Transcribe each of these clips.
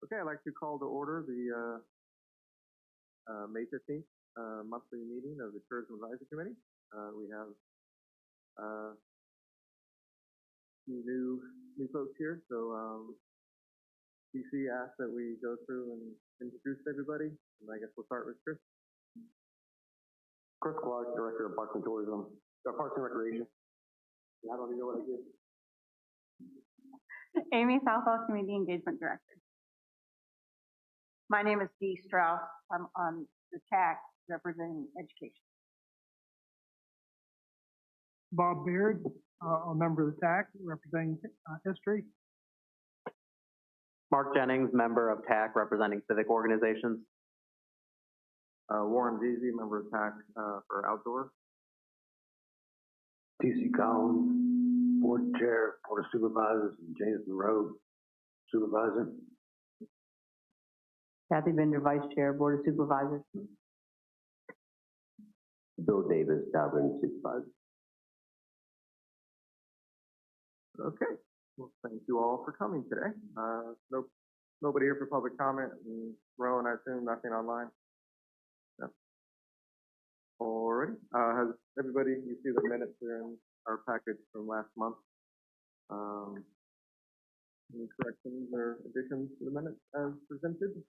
Okay, I'd like to call to order the May 15th monthly meeting of the Tourism Advisory Committee. We have a few new folks here, so DC asked that we go through and introduce everybody, and I guess we'll start with Chris. Chris Clark, Director of Parks and Tourism, Parks and Recreation. I don't even know what I did. Amy Southall, Community Engagement Director. My name is Dee Strauss. I'm on the TAC representing education. Bob Beard, a member of the TAC representing history. Mark Jennings, member of TAC representing civic organizations. Warren Veazey, member of TAC for outdoor. T.C. Collins, Board Chair, Board of Supervisors, and James Monroe, Supervisor. Kathy Bender, Vice Chair, Board of Supervisors. Bill Davis, Dalvin, Supervisor. Okay, well, thank you all for coming today. Nobody here for public comment. And Rowan, I assume nothing online. No. Alrighty. Has everybody? You see the minutes are in our package from last month. Any corrections or additions to the minutes as presented?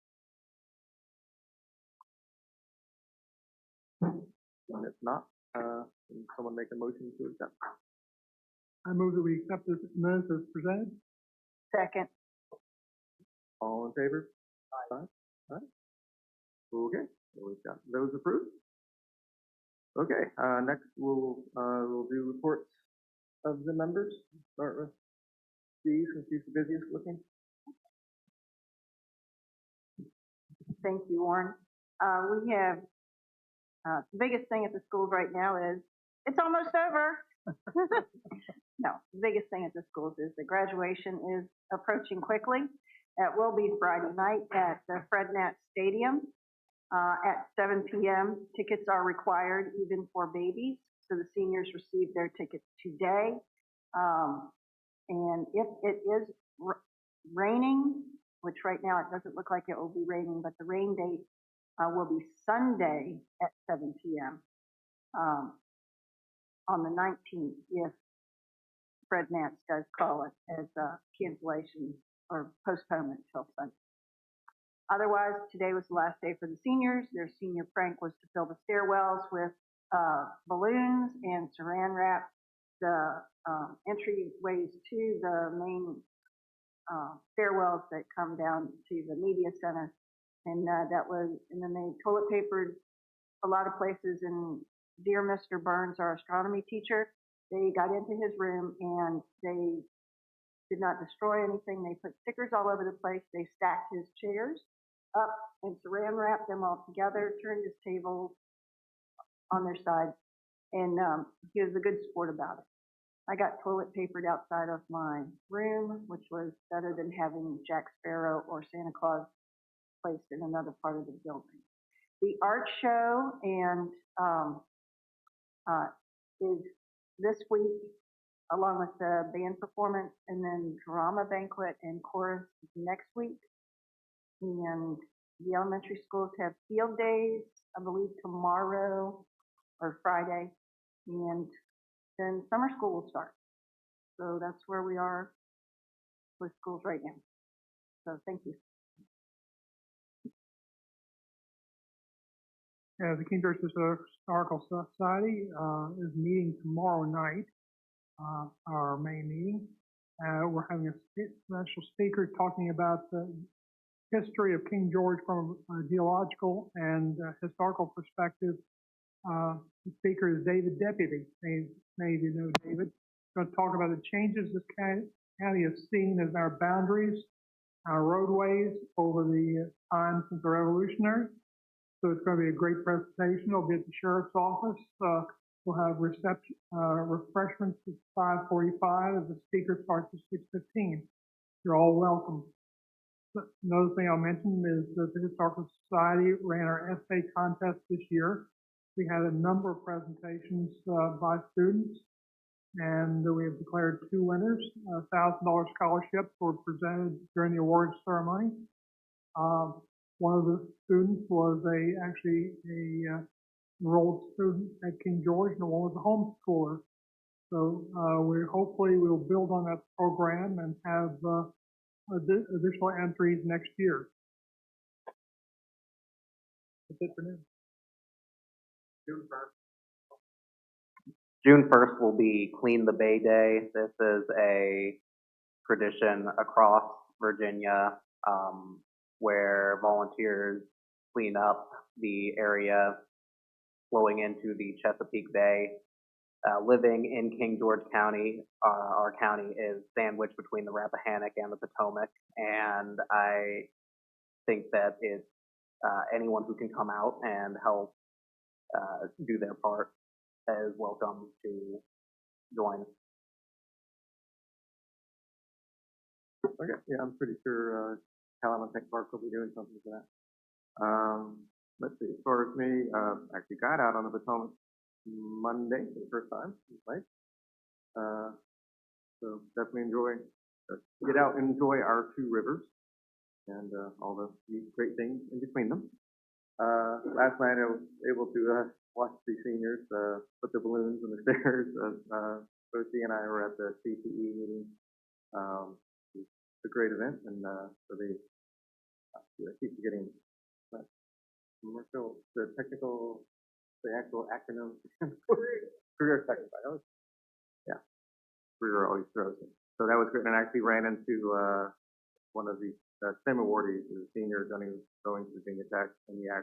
And if not, can someone make a motion to accept? I move that we accept the minutes as presented. Second. All in favor? Aye. Aye. Okay, so we've got those approved. Okay, next we'll do reports of the members. Start with Steve, since he's the busiest looking. Thank you, Warren. We have the biggest thing at the schools right now is it's almost over. No, the biggest thing at the schools is that graduation is approaching quickly. It will be Friday night at the Fred Nat Stadium at 7 p.m. Tickets are required even for babies, so the seniors receive their tickets today. And if it is raining, which right now it doesn't look like it will be raining, but the rain date will be Sunday at 7 p.m. On the 19th, if Fred Nance does call it as a cancellation or postponement till Sunday. Otherwise, today was the last day for the seniors. Their senior prank was to fill the stairwells with balloons and saran wrap the entryways to the main stairwells that come down to the media center. And and then they toilet papered a lot of places. And dear Mr. Burns, our astronomy teacher, they got into his room and they did not destroy anything. They put stickers all over the place. They stacked his chairs up and saran wrapped them all together, turned his tables on their side, and he was a good sport about it. I got toilet papered outside of my room, which was better than having Jack Sparrow or Santa Claus placed in another part of the building. The art show and is this week, along with the band performance, and then drama banquet and chorus next week. And the elementary schools have field days, I believe tomorrow or Friday, and then summer school will start. So that's where we are with schools right now. So thank you. The King George Historical Society is meeting tomorrow night, our main meeting. We're having a special speaker talking about the history of King George from a geological and historical perspective. The speaker is David Deputy. Many of you know David. We're going to talk about the changes this county has seen as our boundaries, our roadways over the time since the Revolutionary. So it's going to be a great presentation. It'll be at the Sheriff's Office. We'll have refreshments at 5:45 as the speaker starts at 6:15. You're all welcome. Another thing I'll mention is that the Historical Society ran our essay contest this year. We had a number of presentations by students, and we have declared 2 winners. $1,000 scholarships were presented during the awards ceremony. One of the students was actually a enrolled student at King George, and one was a homeschooler. So hopefully we'll build on that program and have additional entries next year. That's it for now. June 1st will be Clean the Bay Day. This is a tradition across Virginia where volunteers clean up the area flowing into the Chesapeake Bay. Living in King George County, our county is sandwiched between the Rappahannock and the Potomac, and I think that it's anyone who can come out and help do their part is welcome to join. Okay, yeah, I'm pretty sure Calumet Park will be doing something for that. Let's see, as far as me, actually got out on the Potomac Monday for the first time. It was nice. So definitely get out and enjoy our two rivers and all the great things in between them. Last night I was able to watch the seniors put the balloons in the stairs. Sophie and I were at the CTE meeting. It's a great event, and so I keep forgetting the actual acronym. Career technical. Yeah, career always throws it. So that was good, and I actually ran into one of the STEM awardees, who's a senior going to Virginia Tech, and I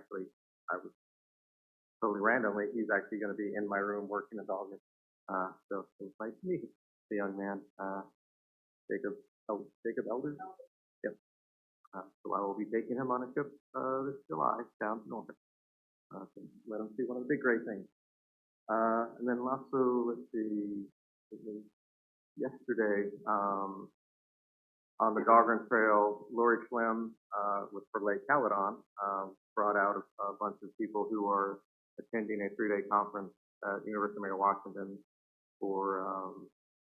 was totally randomly, he's actually going to be in my room working as August. So it was nice to meet the young man, Jacob Elder. Yep. So I will be taking him on a trip this July down to Norfolk. So let him see one of the big great things. And then also, let's see, yesterday on the Dahlgren Trail, Lori Schlemm for Lake Caledon brought out a bunch of people who are attending a 3-day conference at the University of Mary Washington for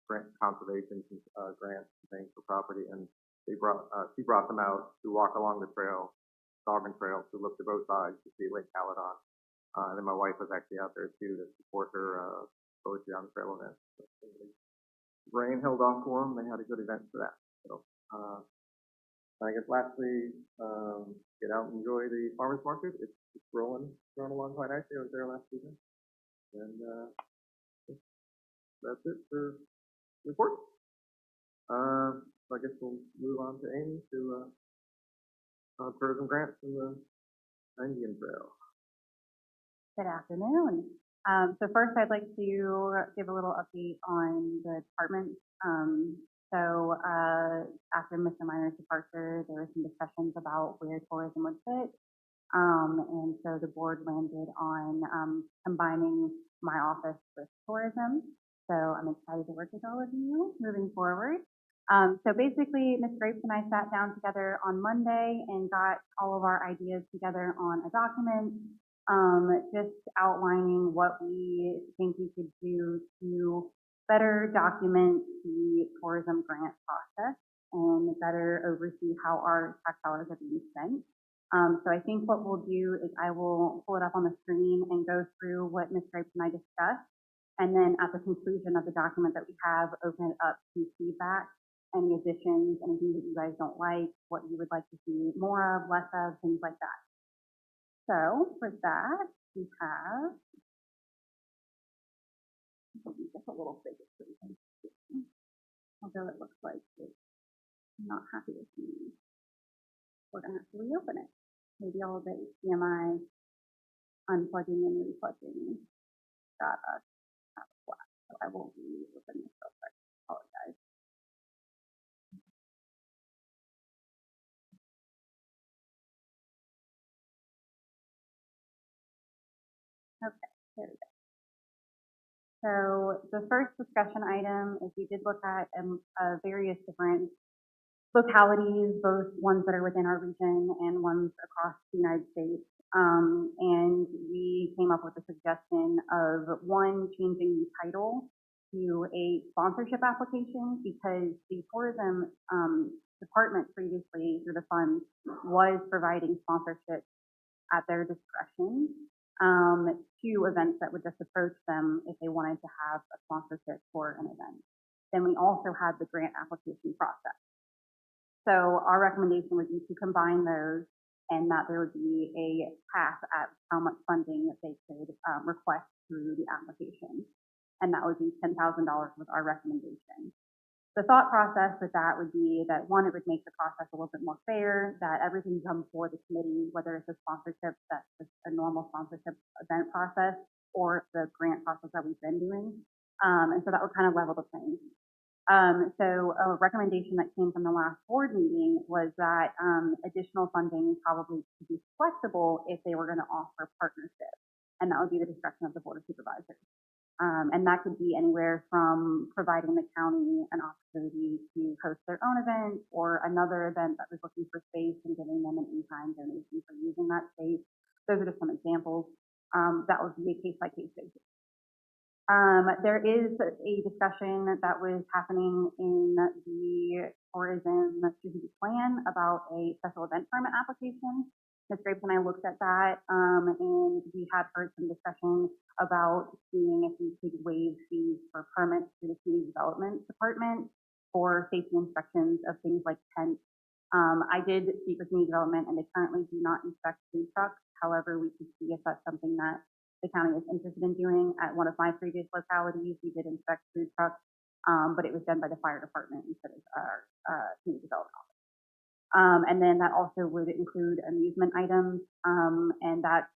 grant conservation grants and things for property, and she brought them out to walk along the trail, Dahlgren Trail, to look to both sides to see Lake Caledon. And then my wife was actually out there too to support her poetry on the trail event. So, rain held off for them. They had a good event for that. So I guess lastly, get out and enjoy the farmers market. It's growing along quite nicely. I was there last weekend, and that's it for report. So I guess we'll move on to Amy to tourism grants and the Indian Trail. Good afternoon. So first, I'd like to give a little update on the department. So after Mr. Minor's departure, there were some discussions about where tourism would fit. And so the board landed on combining my office with tourism. So I'm excited to work with all of you moving forward. So basically, Ms. Grapes and I sat down together on Monday and got all of our ideas together on a document, just outlining what we think we could do to better document the tourism grant process and better oversee how our tax dollars are being spent. So I think what we'll do is I will pull it up on the screen and go through what Ms. Grapes and I discussed. And then at the conclusion of the document that we have, open it up to feedback, any additions, anything that you guys don't like, what you would like to see more of, less of, things like that. So for that, we have just a little bigger so we can see. Although it looks like it's not happy with me. We're going to have to reopen it. Maybe all of the HDMI unplugging and replugging got us out of whack. So I will reopen this real quick. Apologize. Okay, there we go. So the first discussion item is we did look at various different localities, both ones that are within our region and ones across the United States. And we came up with a suggestion of one, changing the title to a sponsorship application, because the tourism department previously through the fund was providing sponsorship at their discretion to events that would just approach them if they wanted to have a sponsorship for an event. Then we also had the grant application process. So our recommendation would be to combine those, and that there would be a cap at how much funding that they could request through the application. And that would be $10,000 was our recommendation. The thought process with that would be that, one, it would make the process a little bit more fair, that everything comes before the committee, whether it's a sponsorship that's just a normal sponsorship event process or the grant process that we've been doing. And so that would kind of level the playing field. So a recommendation that came from the last board meeting was that additional funding probably could be flexible if they were going to offer partnership, and that would be the discretion of the Board of Supervisors. And that could be anywhere from providing the county an opportunity to host their own event, or another event that was looking for space and giving them an in-kind donation for using that space. Those are just some examples. That would be a case-by-case basis. There is a discussion that was happening in the tourism strategic plan about a special event permit application. Ms. Graves and I looked at that, and we had heard some discussion about seeing if we could waive fees for permits through the community development department for safety inspections of things like tents. I did speak with community development, and they currently do not inspect food trucks. However, we could see if that's something that the county is interested in doing. At one of my previous localities, we did inspect food trucks, but it was done by the fire department instead of our community development office. And then that also would include amusement items, and that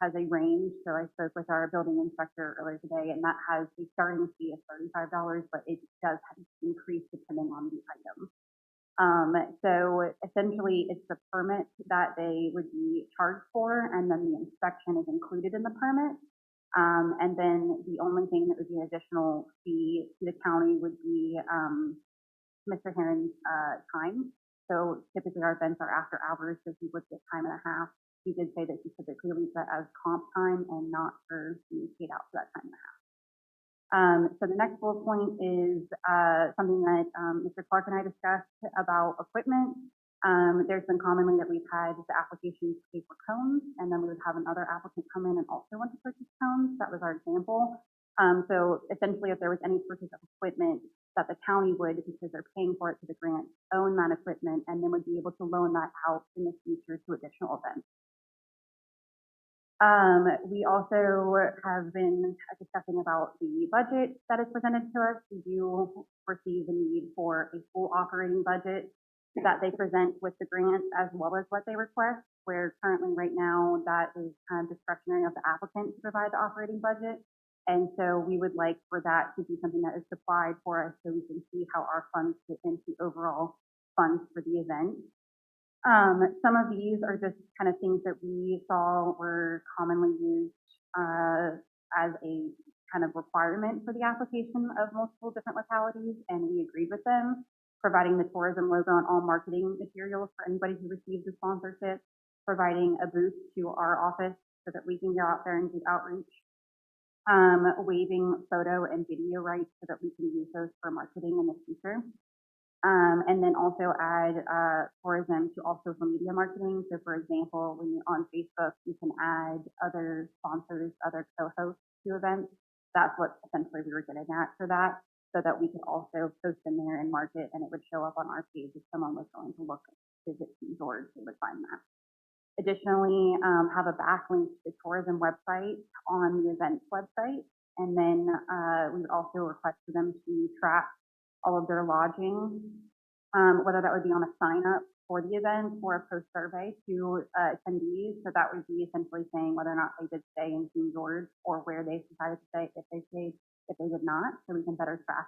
has a range. So I spoke with our building inspector earlier today, and that has a starting fee of $35, but it does increase depending on the item. So essentially it's the permit that they would be charged for, and then the inspection is included in the permit. And then the only thing that would be an additional fee to the county would be Mr. Heron's time. So typically our events are after hours, so he would get time and a half. He did say that he typically leaves that as comp time and not for being paid out for that time and a half. So the next bullet point is something that Mr. Clark and I discussed about equipment. There's been commonly that we've had the applications pay for cones, and then we would have another applicant come in and also want to purchase cones. That was our example. So essentially, if there was any purchase of equipment, that the county would, because they're paying for it to the grant, own that equipment, and then would be able to loan that out in the future to additional events. We also have been discussing about the budget that is presented to us. We do foresee the need for a full operating budget that they present with the grant as well as what they request, where currently right now that is kind of discretionary of the applicant to provide the operating budget. And so we would like for that to be something that is supplied for us so we can see how our funds fit into overall funds for the event. Some of these are just kind of things that we saw were commonly used as a kind of requirement for the application of multiple different localities, and we agreed with them. Providing the tourism logo on all marketing materials for anybody who receives a sponsorship, providing a booth to our office so that we can go out there and do outreach, waiving photo and video rights so that we can use those for marketing in the future. And then also add tourism to all social media marketing. So for example, when you're on Facebook, you can add other sponsors, other co-hosts to events. That's what essentially we were getting at for that, so that we could also post in there and market, and it would show up on our page if someone was going to look, visit St. George, they would find that. Additionally, have a backlink to the tourism website on the events website. And then we would also request for them to track all of their lodging, whether that would be on a sign up for the event or a post survey to attendees. So that would be essentially saying whether or not they did stay in St. George or where they decided to stay, if they stayed, if they did not, so we can better track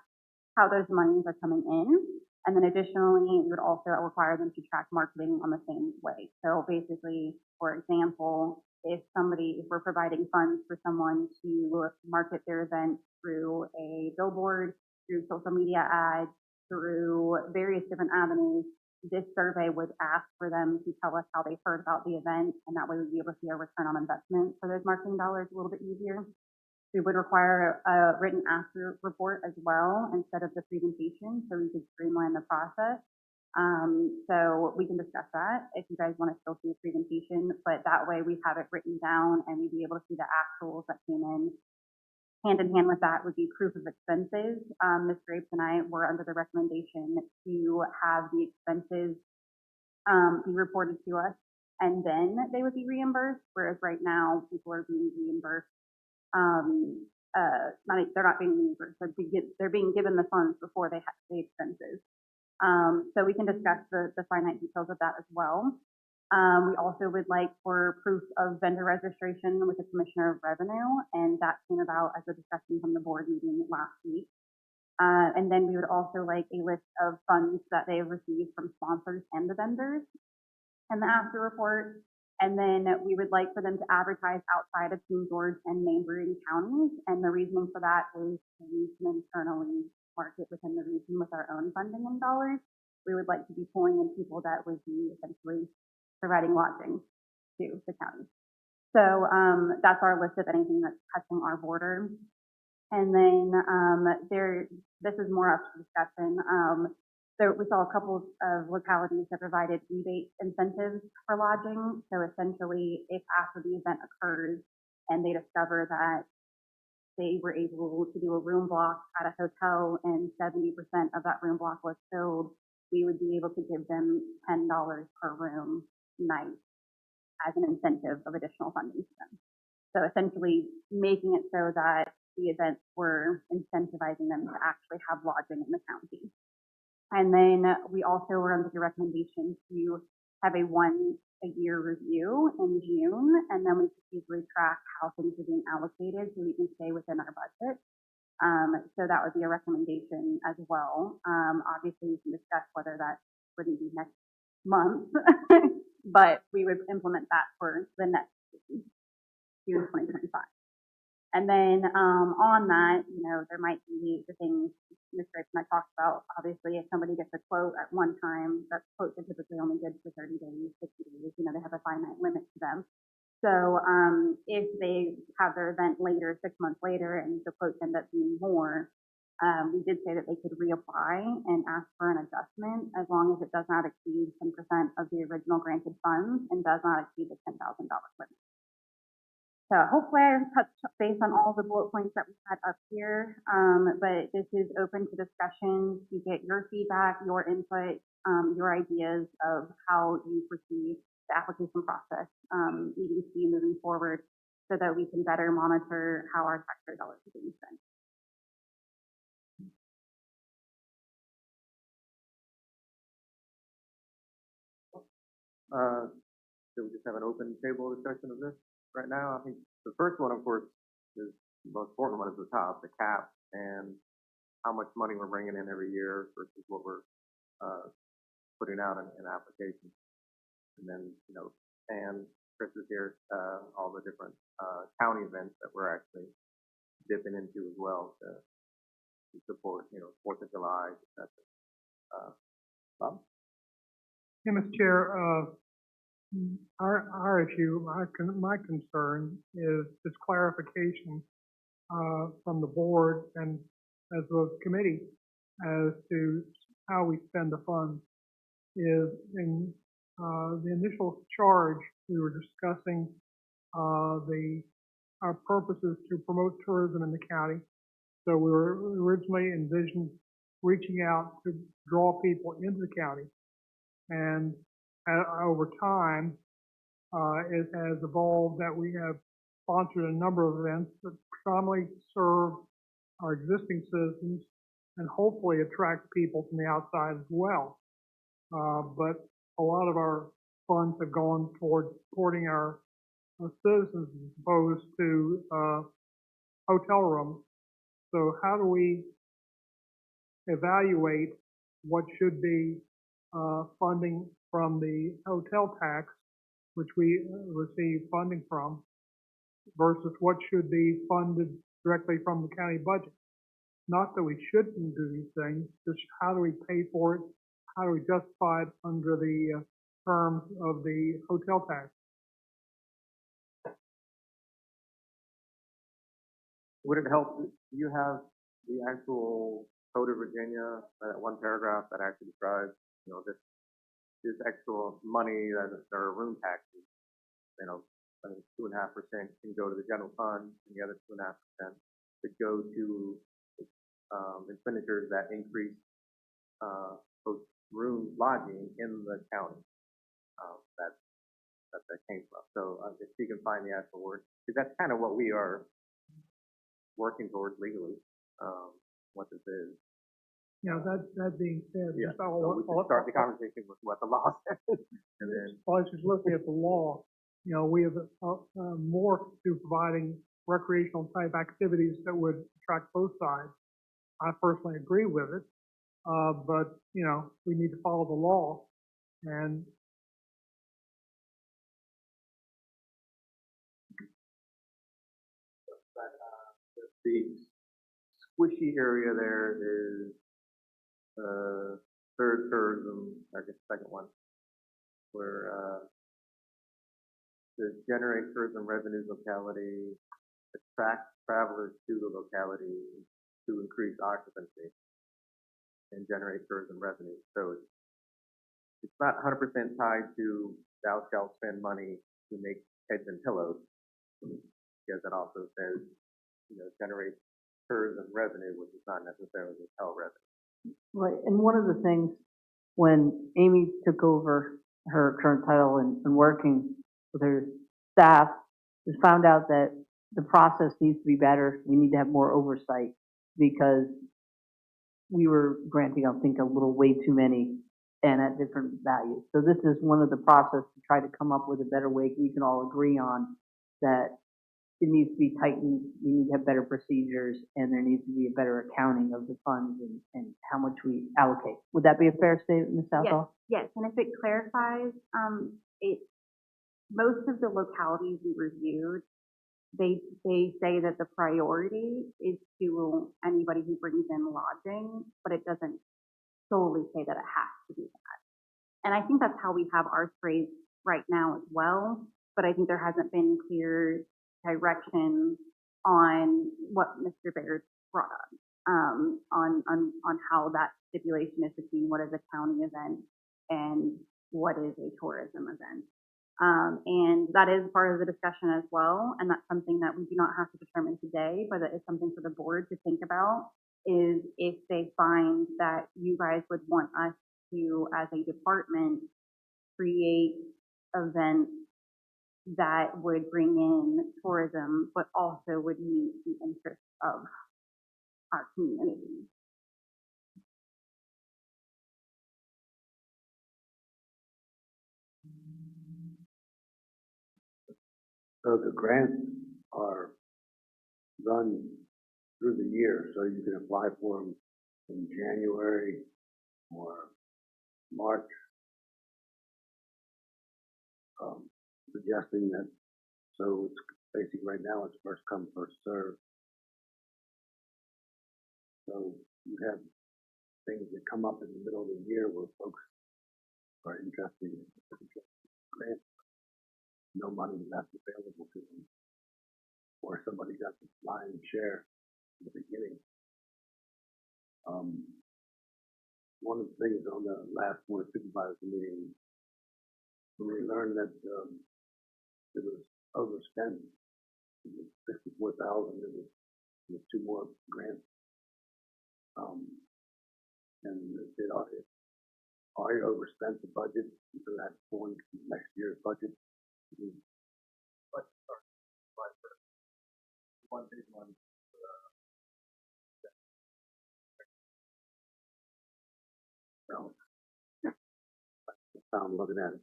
how those monies are coming in. And then additionally, we would also require them to track marketing on the same way. So basically, for example, if we're providing funds for someone to market their event through a billboard, through social media ads, through various different avenues, this survey would ask for them to tell us how they heard about the event, and that way we'd be able to see a return on investment for those marketing dollars a little bit easier. We would require a written after report as well instead of the presentation, so we could streamline the process. So we can discuss that if you guys want to still see a presentation, but that way we have it written down and we'd be able to see the actuals that came in. Hand in hand with that would be proof of expenses. Ms. Grapes and I were under the recommendation to have the expenses be reported to us and then they would be reimbursed, whereas right now people are being reimbursed. They're not being reimbursed, they're being given the funds before they have the expenses. So we can discuss the finite details of that as well. We also would like for proof of vendor registration with the Commissioner of Revenue, and that came about as a discussion from the board meeting last week. And then we would also like a list of funds that they have received from sponsors and the vendors and the after report. And then we would like for them to advertise outside of King George and neighboring counties. And the reasoning for that is we can internally market within the region with our own funding and dollars. We would like to be pulling in people that would be essentially providing lodging to the county. So that's our list of anything that's touching our border. And then this is more up to discussion. So we saw a couple of localities that provided rebate incentives for lodging. So essentially, if after the event occurs and they discover that they were able to do a room block at a hotel and 70% of that room block was filled, we would be able to give them $10 per room night as an incentive of additional funding to them. So essentially making it so that the events were incentivizing them to actually have lodging in the county. And then we also were under the recommendation to have a once-a-year review in June, and then we could easily track how things are being allocated so we can stay within our budget. So that would be a recommendation as well. Obviously, we can discuss whether that wouldn't be next month, but we would implement that for the next June 2025. And then on that, you know, there might be the things Ms. Grapes and I talked about. Obviously, if somebody gets a quote at one time, that quotes are typically only good for 30 days, 60 days. You know, they have a finite limit to them. So if they have their event later, 6 months later, and the quotes end up being more, we did say that they could reapply and ask for an adjustment as long as it does not exceed 10% of the original granted funds and does not exceed the $10,000 limit. So hopefully I've touched base on all the bullet points that we had up here, but this is open to discussion to get your feedback, your input, your ideas of how you perceive the application process, EDC moving forward so that we can better monitor how our taxpayer dollars are being spent. So we just have an open table discussion of this right now. I think the first one, of course, is the most important one at the top, the cap and how much money we're bringing in every year versus what we're putting out in applications. And then, you know, and Chris is here, all the different county events that we're actually dipping into as well to support, you know, 4th of July, etc. Bob? Yeah, Mr. Chair, our issue, my concern is this clarification from the board and as well as committee as to how we spend the funds. Is in the initial charge we were discussing our purposes to promote tourism in the county. So we were originally envisioned reaching out to draw people into the county, and over time, it has evolved that we have sponsored a number of events that predominantly serve our existing citizens and hopefully attract people from the outside as well. But a lot of our funds have gone toward supporting our citizens as opposed to hotel rooms. So how do we evaluate what should be funding from the hotel tax, which we receive funding from, versus what should be funded directly from the county budget? Not that we shouldn't do these things, just how do we pay for it? How do we justify it under the terms of the hotel tax? Would it help, do you have the actual Code of Virginia, that one paragraph that actually describes this extra money that are room taxes, I think 2.5% can go to the general fund, and the other 2.5% could go to expenditures that increase both room lodging in the county. That came from. So if you can find the actual word, because that's kind of what we are working towards legally. What this is. That being said, Yeah. just So we can start the conversation with what the law says, and then while I was just looking at the law, we have more to providing recreational type activities that would attract both sides. I personally agree with it, but we need to follow the law, and the squishy area there is third tourism, I guess second one, where to generate tourism revenues locality, attract travelers to the locality to increase occupancy and generate tourism revenue. So it's not 100% tied to thou shalt spend money to make heads and pillows, because it also says, generate tourism revenue, which is not necessarily hotel revenue. Right, and one of the things, when Amy took over her current title and working with her staff, we found out that the process needs to be better. We need to have more oversight, because we were granting, I think, a little way too many and at different values. So this is one of the process to try to come up with a better way we can all agree on, that it needs to be tightened, we need to have better procedures, and there needs to be a better accounting of the funds and how much we allocate. Would that be a fair statement, Ms. Southall? Yes, and if it clarifies, most of the localities we reviewed, they say that the priority is to anybody who brings in lodging, but it doesn't solely say that it has to be that. And I think that's how we have ours phrased right now as well, but I think there hasn't been clear direction on what Mr. Baird brought up, on how that stipulation is between what is a county event and what is a tourism event. And that is part of the discussion as well, and that's something that we do not have to determine today, but it is something for the board to think about, is if they find that you guys would want us to, as a department, create events that would bring in tourism, but also would meet the interests of our community. So the grants are run through the year, so you can apply for them in January or March. Suggesting that, so it's basically right now it's first come, first served. So you have things that come up in the middle of the year where folks are interested in grants. No money left available to them, or somebody got the lion's share in the beginning. One of the things on the last board of supervisors meeting, when we learned that it was overspent, it was $54,000. There was two more grants, and it already overspent the budget, so that's going to next year's budget. One big one. So I'm looking at it.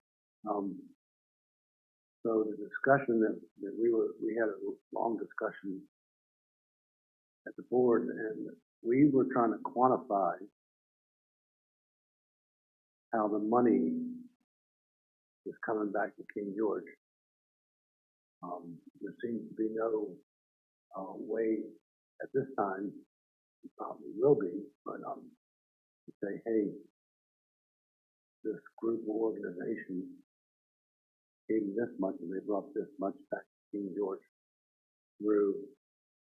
So the discussion that we had a long discussion at the board, and we were trying to quantify how the money is coming back to King George. There seems to be no way at this time, it probably will be, but to say, hey, this group of organizations gave me this much and they brought this much back to King George through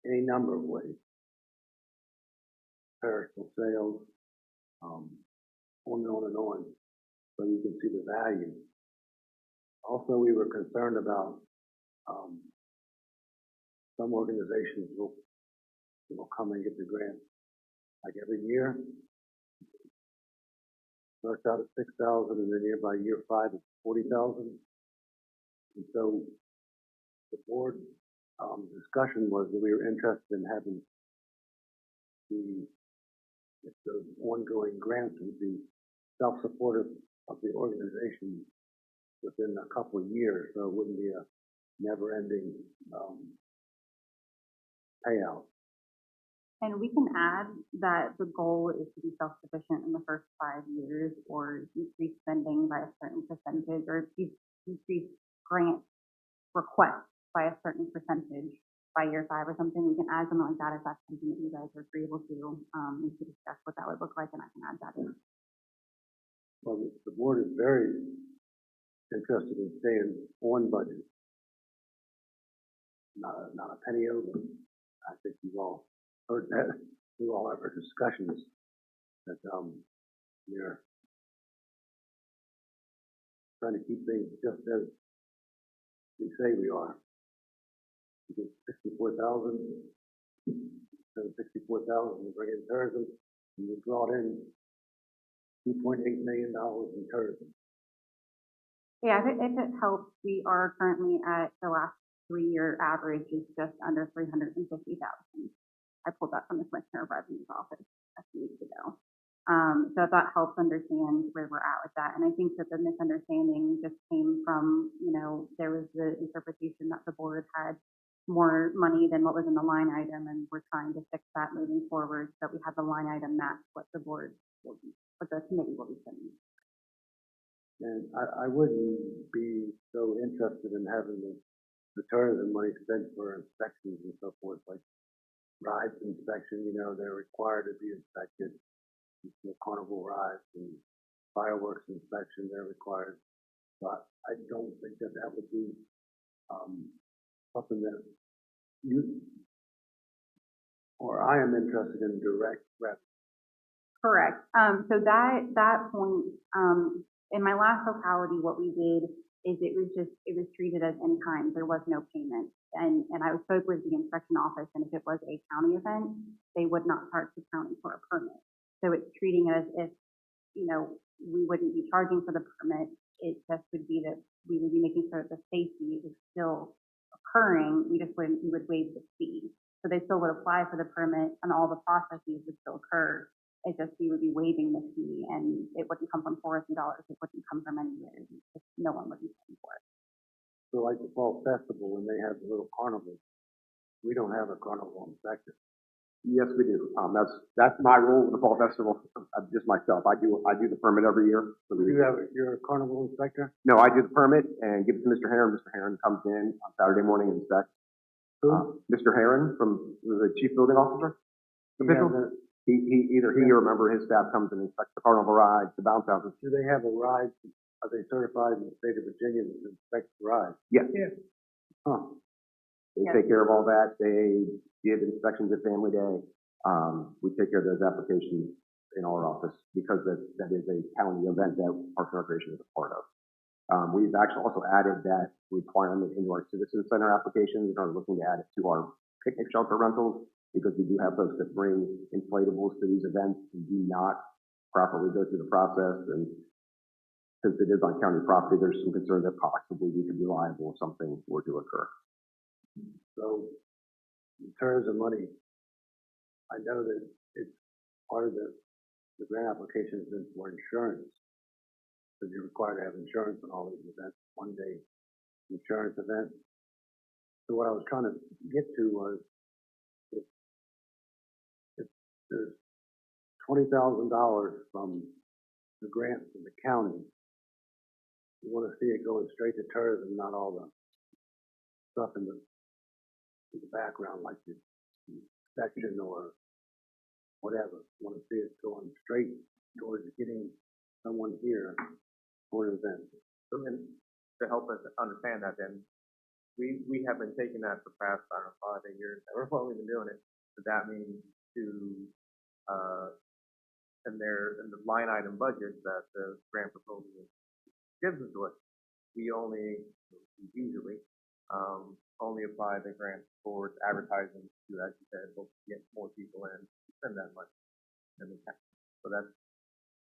any number of ways. Perishable sales, on and on and on. so you can see the value. Also, we were concerned about, some organizations will come and get the grant, like every year. Starts out at 6,000, and then by year 5, it's 40,000. And so the board, discussion was that we were interested in having if the ongoing grants would be self-supportive of the organization within a couple of years, so it wouldn't be a never-ending, payout. And we can add that the goal is to be self-sufficient in the first 5 years, or decrease spending by a certain percentage, or decrease grant requests by a certain percentage by year 5 or something. We can add something like that if that's something that you guys are agreeable to, and to discuss what that would look like, and I can add that in. Well, the board is very interested in staying on budget. Not a penny over. I think you've all heard that through all of our discussions that, we're trying to keep things just as we say we are. We get 64,000, so 64,000, we bring in tourism, and we brought in $2.8 million in tourism. Yeah, if it helps, we are currently at the last 3-year average is just under 350,000. I pulled that from the Commissioner of Revenue's office a few weeks ago. So that helps understand where we're at with that. And I think that the misunderstanding just came from, there was the interpretation that the board had more money than what was in the line item, and we're trying to fix that moving forward so that we have the line item match what the board will be, what the committee will be spending. And I wouldn't be so interested in having the tourism money spent for inspections and so forth, like rides inspection, they're required to be inspected. Carnival rides and fireworks inspection, they're required. But I don't think that would be something that you or I am interested in direct revenue. Correct. So that point, in my last locality, what we did is it was treated as in kind. There was no payment. And I spoke with the inspection office, and if it was a county event, they would not charge the county for a permit. So it's treating it as if, we wouldn't be charging for the permit. It just would be that we would be making sure that the safety is still occurring. We would waive the fee. So they still would apply for the permit, and all the processes would still occur. It's just we would be waiving the fee, and it wouldn't come from $4,000. It wouldn't come from anywhere. No one would be paying for it. So like the fall festival, when they have the little carnival, we don't have a carnival inspector. Yes, we do. That's my role with the fall festival. Just myself. I do the permit every year. So You're a carnival inspector? No, I do the permit and give it to Mr. Heron. Mr. Heron comes in on Saturday morning and inspects. Who? Mr. Heron, from the chief building officer. Official. Either he or a member of his staff comes and inspects the carnival rides, the bounce houses. Do they have a ride? Are they certified in the state of Virginia to inspect the rides? Yes. Yeah. Huh. They take care of all that. They give inspections at Family Day. We take care of those applications in our office because that is a county event that Parks and Recreation is a part of. We've actually also added that requirement into our Citizen Center applications and are looking to add it to our picnic shelter rentals because we do have folks that bring inflatables to these events and do not properly go through the process. And since it is on county property, there's some concern that possibly we could be liable if something were to occur. So in terms of money, I know that it's part of the grant application has been for insurance. Because you're required to have insurance on all these events, one-day insurance events. So what I was trying to get to was if there's $20,000 from the grant from the county, you want to see it going straight to tourism, not all the stuff in the background like the section or whatever. You want to see it going straight towards getting someone here for an event. So then, to help us understand that, then we have been taking that for the past, 5 8 years. However long we've been doing it. Does that mean to in the line item budget that the grant proposal gives to us, we usually only apply the grant towards advertising to, as you said, hope to get more people in, spend that money. So that's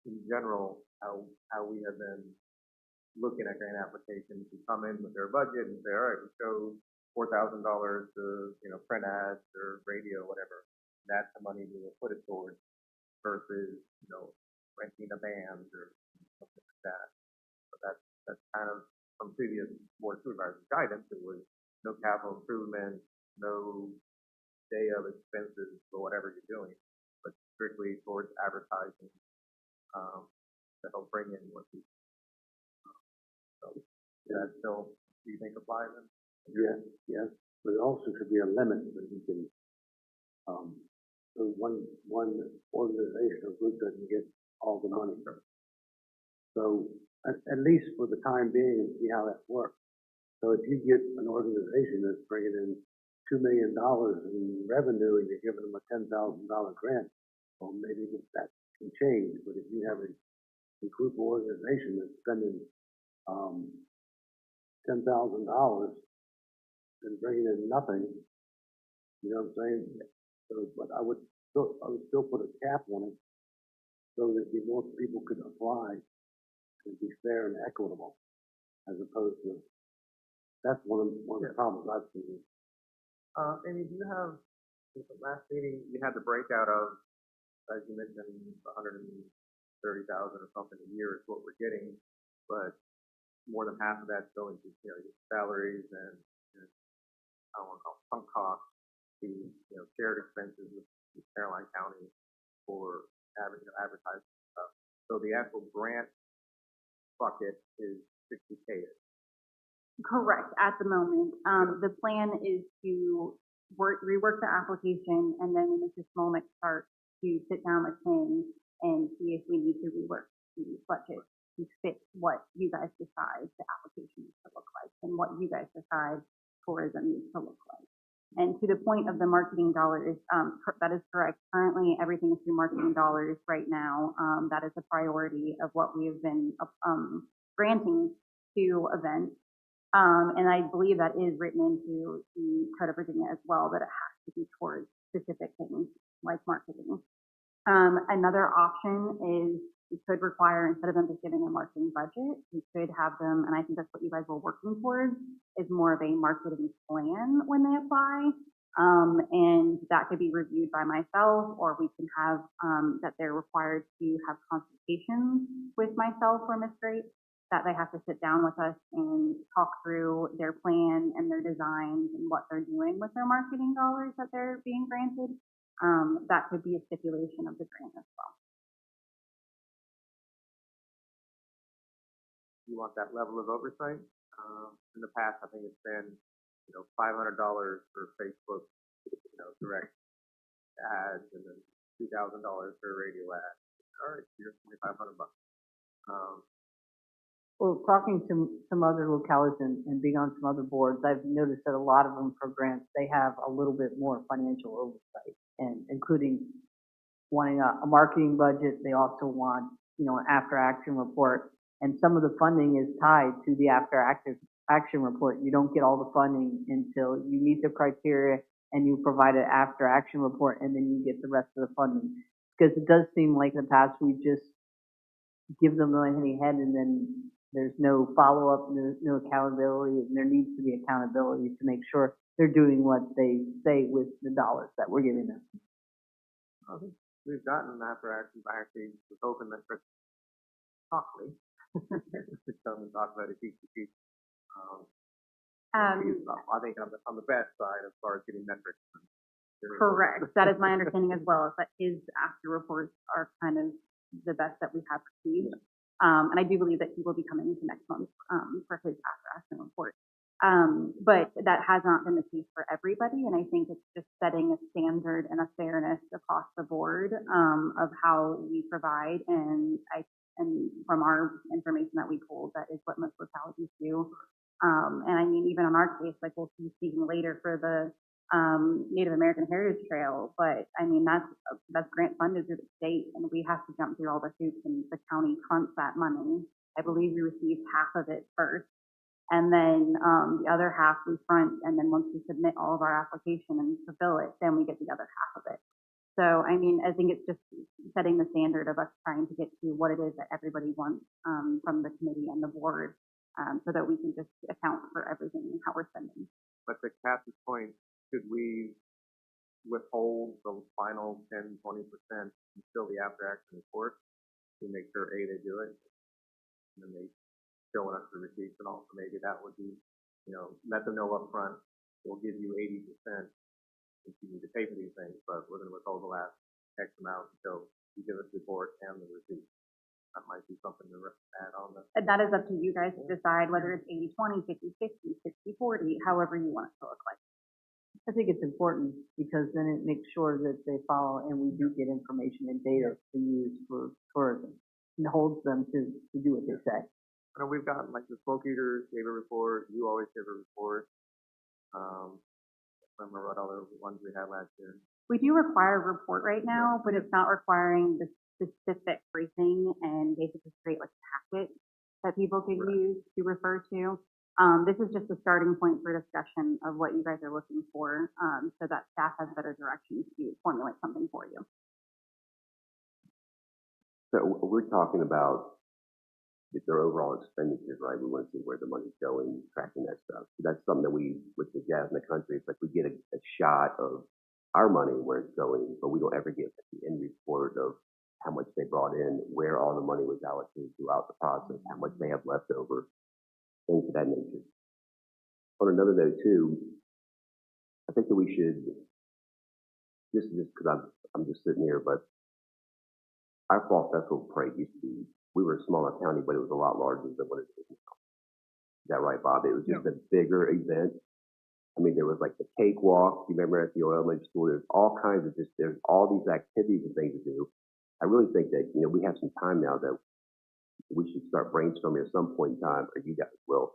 in general how we have been looking at grant applications who come in with their budget and say, all right, we chose $4,000 to, print ads or radio, whatever. That's the money we will put it towards versus, renting a band or something like that. So that's kind of from previous board supervisor guidance. It was no capital improvement, no day of expenses for whatever you're doing, but strictly towards advertising to help bring in more people. So that still, do you think applies then? Yes, but it also should be a limit that you can, so one organization or group doesn't get all the money. So at least for the time being, and see how that works. So if you get an organization that's bringing in $2 million in revenue and you're giving them a $10,000 grant, well, maybe that can change. But if you have a group organization that's spending $10,000 and bringing in nothing, you know what I'm saying? So, but I would still put a cap on it so that more people could apply and be fair and equitable, as opposed to, that's one of the problems I've seen. Amy, do you have, at the last meeting, you had the breakout of, as you mentioned, 130,000 or something a year is what we're getting, but more than half of that's going to, your salaries and I don't want to call it sunk costs, the, shared expenses with Caroline County for advertising stuff. So the actual grant bucket is 60K. Correct, at the moment. The plan is to rework the application, and then when Mr. Smolnick starts to sit down with him and see if we need to rework the budget to fit what you guys decide the application needs to look like and what you guys decide tourism needs to look like. And to the point of the marketing dollars, that is correct. Currently, everything is through marketing dollars right now. That is a priority of what we have been granting to events. And I believe that is written into the Code of Virginia as well, that it has to be towards specific things like marketing. Another option is we could require, instead of them just giving a marketing budget, we could have them, and I think that's what you guys were working towards, is more of a marketing plan when they apply. And that could be reviewed by myself, or we can have that they're required to have consultations with myself or Ms. Grape, that they have to sit down with us and talk through their plan and their designs and what they're doing with their marketing dollars that they're being granted. That could be a stipulation of the grant as well. You want that level of oversight? In the past, I think it's been, $500 for Facebook, direct ads, and then $2,000 for a radio ad. All right, here's $2,500. Well, talking to some other localities and being on some other boards, I've noticed that a lot of them for grants, they have a little bit more financial oversight, and including wanting a marketing budget. They also want, an after action report, and some of the funding is tied to the after action report. You don't get all the funding until you meet the criteria and you provide an after action report, and then you get the rest of the funding. Because it does seem like in the past we just give them the money ahead and then there's no follow-up, no accountability, and there needs to be accountability to make sure they're doing what they say with the dollars that we're giving them. I think we've gotten after action. I actually was hoping that Chris Hockley could come and talk about it piece to piece. I think on the best side as far as getting metrics. Correct. That is my understanding as well, is that his after reports are kind of the best that we have received. And I do believe that he will be coming into next month for his after action report. But that has not been the case for everybody, and I think it's just setting a standard and a fairness across the board of how we provide. And from our information that we pulled, that is what most localities do. And I mean, even in our case, like we'll be speaking later for the Native American Heritage Trail, but I mean, that's grant funded through the state, and we have to jump through all the hoops, and the county fronts that money. I believe we received half of it first, and then the other half we front, and then once we submit all of our application and fulfill it, then we get the other half of it. So, I mean, I think it's just setting the standard of us trying to get to what it is that everybody wants from the committee and the board, so that we can just account for everything and how we're spending. But to Kathy's point, should we withhold the final 10, 20% until the after action report to make sure, A, they do it, and then they show us the receipts, and also maybe that would be, let them know up front, we'll give you 80% if you need to pay for these things, but we're going to withhold the last X amount until you give us the report and the receipt. That might be something to add on the. And that is up to you guys to decide whether it's 80-20, 50-50, 60-40, however you want it to look like. I think it's important because then it makes sure that they follow and we do get information and data to use for tourism. It holds them to do what they say. I know we've got like the smoke eaters gave a report. You always give a report. I remember what other ones we had last year. We do require a report right now, but it's not requiring the specific briefing and basically create like a packet that people can use to refer to. This is just a starting point for discussion of what you guys are looking for, so that staff has better direction to formulate something for you. So we're talking about their overall expenditures, right? We want to see where the money's going, tracking that stuff. So that's something that we, with the Jazz in the Country, it's like we get a shot of our money, where it's going, but we don't ever get the end report of how much they brought in, where all the money was allocated throughout the process, how much they have left over, things of that nature. On another note too, I think that we should, just because I'm just sitting here, but our fall festival parade used to be, we were a smaller county, but it was a lot larger than what it is now. Is that right, Bob? It was just a bigger event. I mean, there was like the cakewalk. You remember at the elementary school, there's all kinds of there's all these activities and things to do. I really think that, we have some time now that we should start brainstorming at some point in time, or you guys will,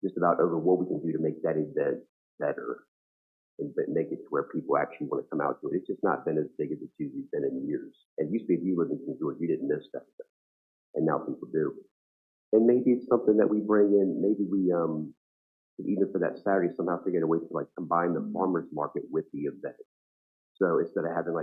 just about over what we can do to make that event better and make it to where people actually want to come out to it. It's just not been as big as it's usually been in years. And it used to be if you lived in King George, you didn't miss that stuff. And now people do. And maybe it's something that we bring in, maybe we, even for that Saturday, somehow figure out a way to like combine the farmer's market with the event. So instead of having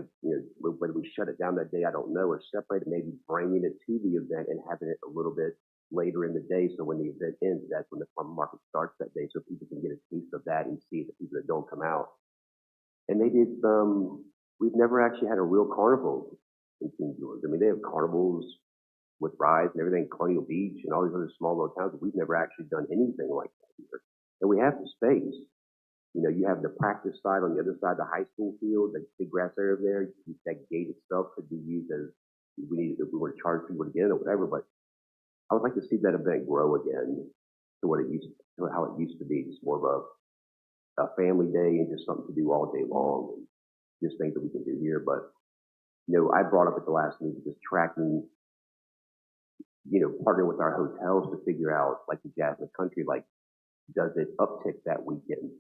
whether we shut it down that day, I don't know, or separate it, maybe bringing it to the event and having it a little bit later in the day. So when the event ends, that's when the farmer market starts that day. So people can get a taste of that and see the people that don't come out. And maybe it's, we've never actually had a real carnival in King George. I mean, they have carnivals with rides and everything, Colonial Beach and all these other small little towns. We've never actually done anything like that here. And we have the space. You have the practice side on the other side, the high school field, the big grass area there. That gate itself could be used as if we were to charge people to get in or whatever. But I would like to see that event grow again to how it used to be, just more of a family day and just something to do all day long, and just things that we can do here. But I brought up at the last meeting just tracking, partnering with our hotels to figure out, like the Jazz in the Country, like, does it uptick that weekend?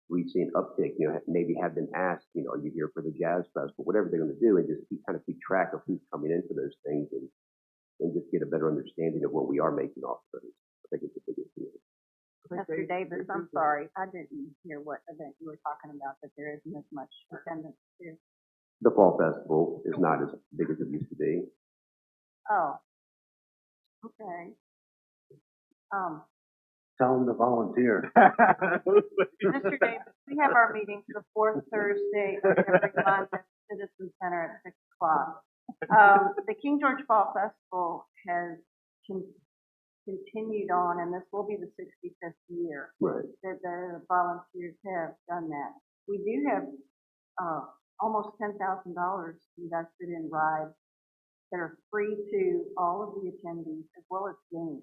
We've seen uptick, maybe have been asked, are you here for the Jazz Festival, whatever they're going to do, and just keep track of who's coming into those things and just get a better understanding of what we are making off of those. I think it's a big issue. Mr. Davis, I'm sorry, I didn't hear what event you were talking about, that there isn't as much attendance to. The Fall Festival is not as big as it used to be. Oh, okay. Tell them to volunteer. Mr. Davis, we have our meetings the fourth Thursday of every month at Citizen Center at 6 o'clock. The King George Fall Festival has continued on, and this will be the 65th year Right. that the volunteers have done that. We do have almost $10,000 invested in rides that are free to all of the attendees, as well as games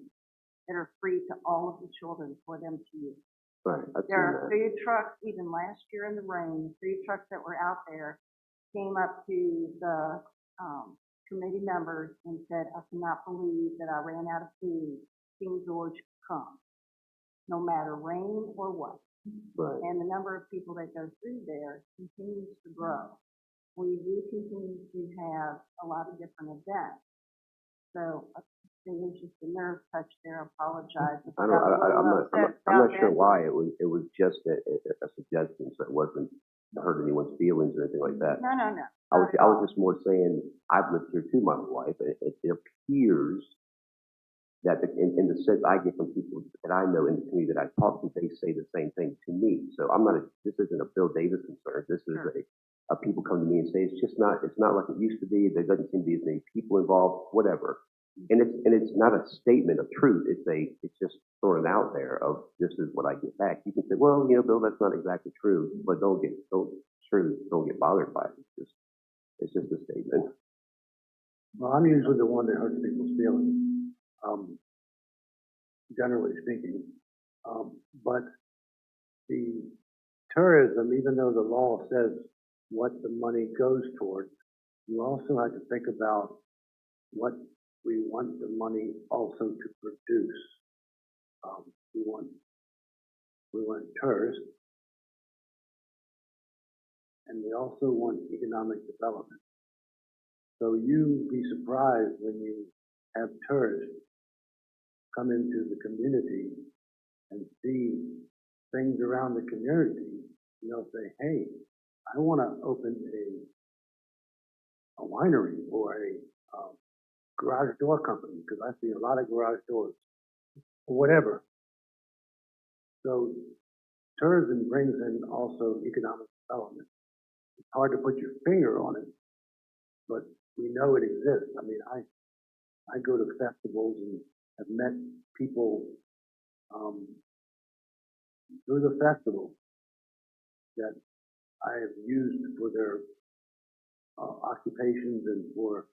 that are free to all of the children for them to use. Right. There are food trucks, even last year in the rain, food trucks that were out there came up to the committee members and said, I cannot believe that I ran out of food. King George, come. No matter rain or what. Right. And the number of people that go through there continues to grow. We do continue to have a lot of different events. So I think it was just a nerve touch there. I apologize. I don't, I'm not sure why. It was just a suggestion, so it wasn't to hurt anyone's feelings or anything like that. No. I was just more saying, I've lived here too my whole life, and it appears that in the sense I get from people that I know in the community that I talk to, they say the same thing to me. So this isn't a Bill Davis concern. This is a people come to me and say, it's not like it used to be. There doesn't seem to be as many people involved, whatever. And it's not a statement of truth. It's just throwing out there of this is what I get back. You can say, well, Bill, that's not exactly true, but don't get bothered by it. It's just a statement. Well, I'm usually the one that hurts people's feelings, generally speaking. But the tourism, even though the law says what the money goes towards, you also have to think about what we want the money also to produce. We want tourists, and we also want economic development. So you'd be surprised when you have tourists come into the community and see things around the community, say, hey, I want to open a winery or a garage door company, because I see a lot of garage doors, or whatever. So tourism brings in also economic development. It's hard to put your finger on it, but we know it exists. I mean, I go to festivals and have met people through the festival that I have used for their occupations and for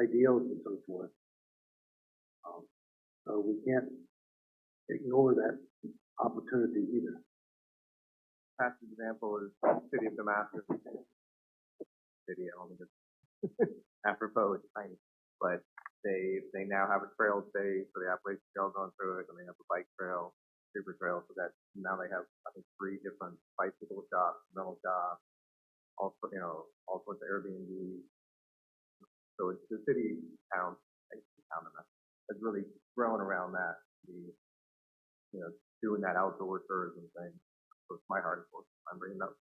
ideals and so forth. So we can't ignore that opportunity either. Past example is the city of Damascus. City, I don't think it's apropos, it's tiny, but they now have a trail day for the Appalachian Trail going through it, and they have a bike trail, super trail, so that now they have, I think, 3 different bicycle shops, rental shops, also, all sorts of Airbnb. So it's the city, town, has really grown around that, doing that outdoor tourism thing. So it's my heart, of course, I'm bringing up.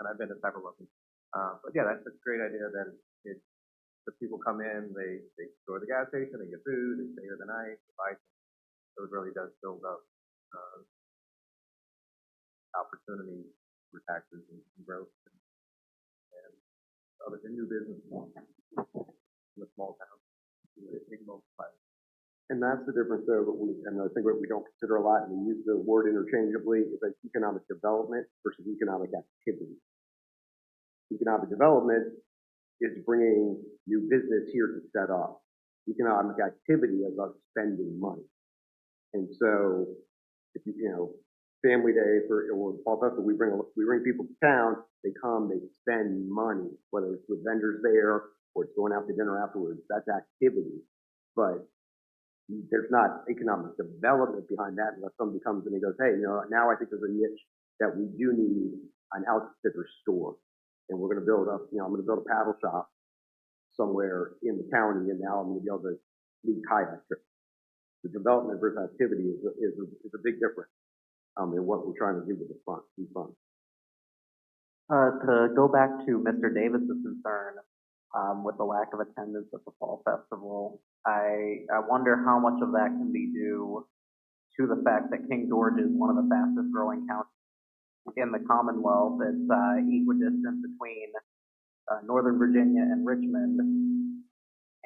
And I've been to several of them. But yeah, that's a great idea that the people come in, they go to the gas station, they get food, they stay here the night, they buy things. So it really does build up opportunities for taxes and growth and other new business in the small towns. And that's the difference there, and I think what we don't consider a lot, and we use the word interchangeably, is like economic development versus economic activity. Economic development is bringing new business here to set up. Economic activity is us spending money. And so, if family day or fall festival, we bring people to town, they come, they spend money, whether it's with vendors there or it's going out to dinner afterwards, that's activity. But there's not economic development behind that unless somebody comes and he goes, hey, now I think there's a niche that we do need an outfitter store. And we're going to build up, I'm going to build a paddle shop somewhere in the county, and now I'm going to be able to lead kayak trips. The development versus activity is a big difference in what we're trying to do with the fund. To go back to Mr. Davis's concern with the lack of attendance at the fall festival, I wonder how much of that can be due to the fact that King George is one of the fastest growing counties in the Commonwealth. It's equidistant between Northern Virginia and Richmond,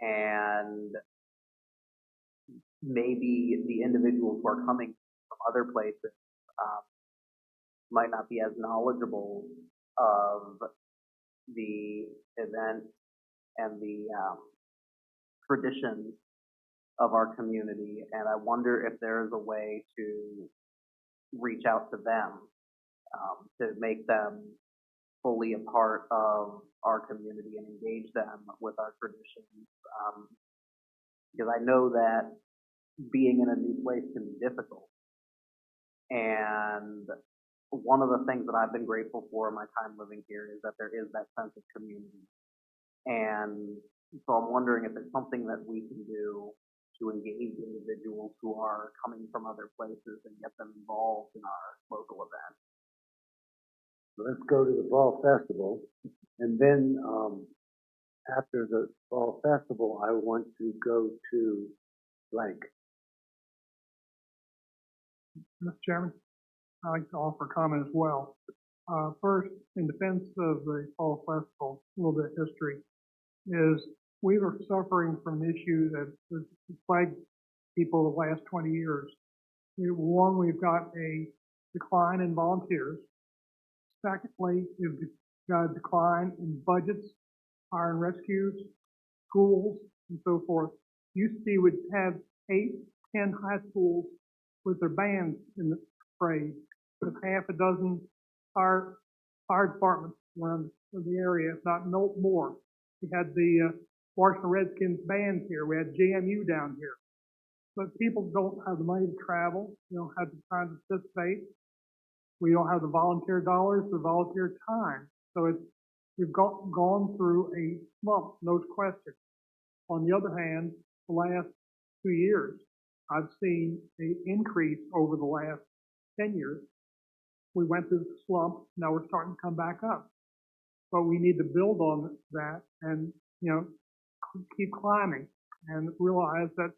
and maybe the individuals who are coming from other places might not be as knowledgeable of the event and the traditions of our community, and I wonder if there is a way to reach out to them to make them fully a part of our community and engage them with our traditions. Because I know that being in a new place can be difficult, And one of the things that I've been grateful for in my time living here is that there is that sense of community. And so I'm wondering if it's something that we can do to engage individuals who are coming from other places and get them involved in our local event. Let's go to the Fall Festival, and then, after the Fall Festival, I want to go to blank. Mr. Chairman, I'd like to offer a comment as well. First, in defense of the Fall Festival, a little bit of history, is we were suffering from an issue that has plagued people the last 20 years. One, we've got a decline in volunteers. Secondly, we've got a decline in budgets, fire and rescues, schools, and so forth. Used to be we'd have 8, 10 high schools with their bands in the parade, with half a dozen fire departments around the area, if not no more. We had the Washington Redskins band here. We had JMU down here. But people don't have the money to travel. They don't have the time to participate. We don't have the volunteer dollars, the volunteer time. So we've gone through a slump, no question. On the other hand, the last 2 years, I've seen an increase over the last 10 years. We went through the slump, now we're starting to come back up. But we need to build on that and, keep climbing and realize that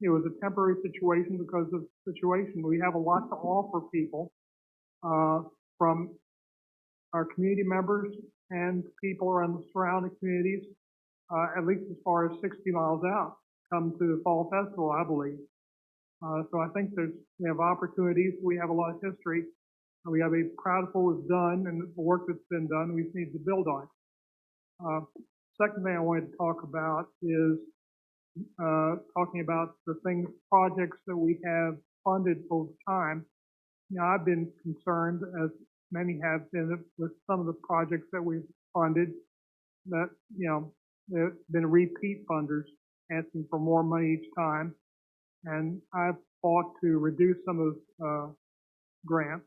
it was a temporary situation because of the situation. We have a lot to offer people from our community members and people around the surrounding communities, at least as far as 60 miles out, come to the Fall Festival, I believe. So I think we have opportunities. We have a lot of history. We have a proud of what we've done and the work that's been done. We need to build on it. Second thing I wanted to talk about is talking about the projects that we have funded over time. I've been concerned, as many have been, with some of the projects that we've funded that, there have been repeat funders asking for more money each time. And I've fought to reduce some of those grants.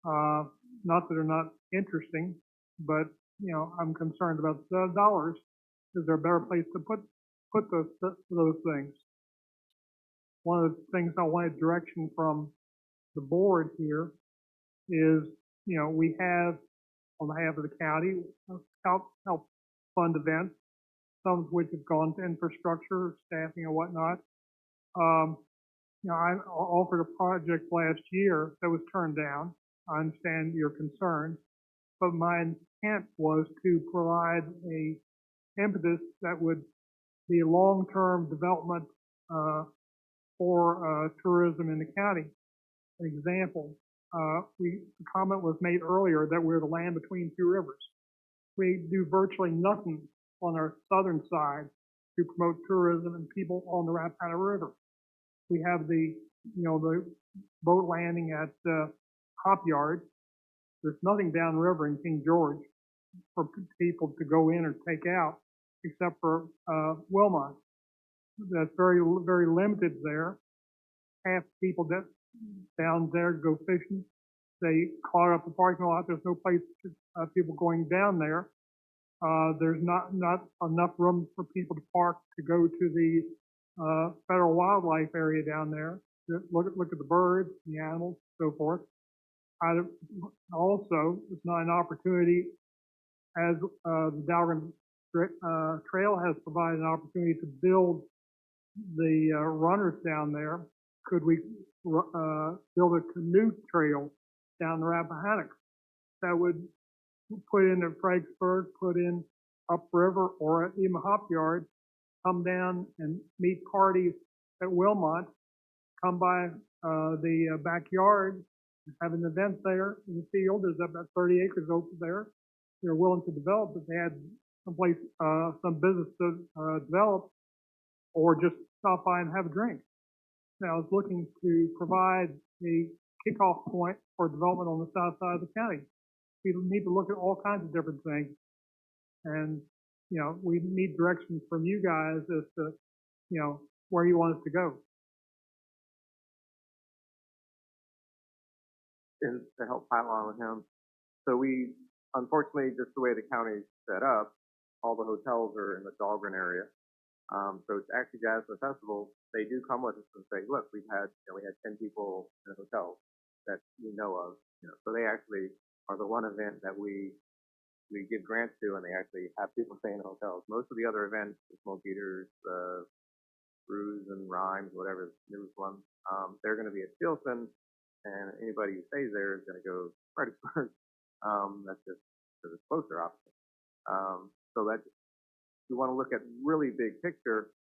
Not that they're not interesting, but, I'm concerned about the dollars. Is there a better place to put those things? One of the things I wanted direction from the board here is, we have, on behalf of the county, help fund events, some of which have gone to infrastructure, staffing and whatnot. I offered a project last year that was turned down. I understand your concern, but my intent was to provide a impetus that would be long-term development for tourism in the county. An example, the comment was made earlier that we're the land between two rivers. We do virtually nothing on our southern side to promote tourism and people on the Rappahannock River. We have the boat landing at Hop Yard. There's nothing downriver in King George for people to go in or take out, except for Wilmot. That's very, very limited there. Half people that down there go fishing. They clog up the parking lot. There's no place for people going down there. There's not enough room for people to park to go to the federal wildlife area down there. Look at the birds, the animals, so forth. Also, it's not an opportunity, as the Dahlgren Trail has provided an opportunity to build the runners down there. Could we build a canoe trail down the Rappahannock that would put in at Fredericksburg, put in upriver, or at even Hop Yard, come down and meet parties at Wilmot, come by the backyard, have an event there in the field. There's about 30 acres open there. They're willing to develop if they had someplace, some business to develop, or just stop by and have a drink. Now, I was looking to provide a kickoff point for development on the south side of the county. We need to look at all kinds of different things. And, we need direction from you guys as to, where you want us to go. to help pile on with him. So we, unfortunately, just the way the county's set up, all the hotels are in the Dahlgren area. So it's actually Jasmine Festival. They do come with us and say, look, we had 10 people in a hotel that we know of. So they actually are the one event that we give grants to, and they actually have people stay in hotels. Most of the other events, the Smoke Eaters, Brews and Rhymes, whatever the newest one, they're going to be at Stilson, and anybody who stays there is going to go to Fredericksburg. That's just because it's closer, obviously. So that if you want to look at really big picture,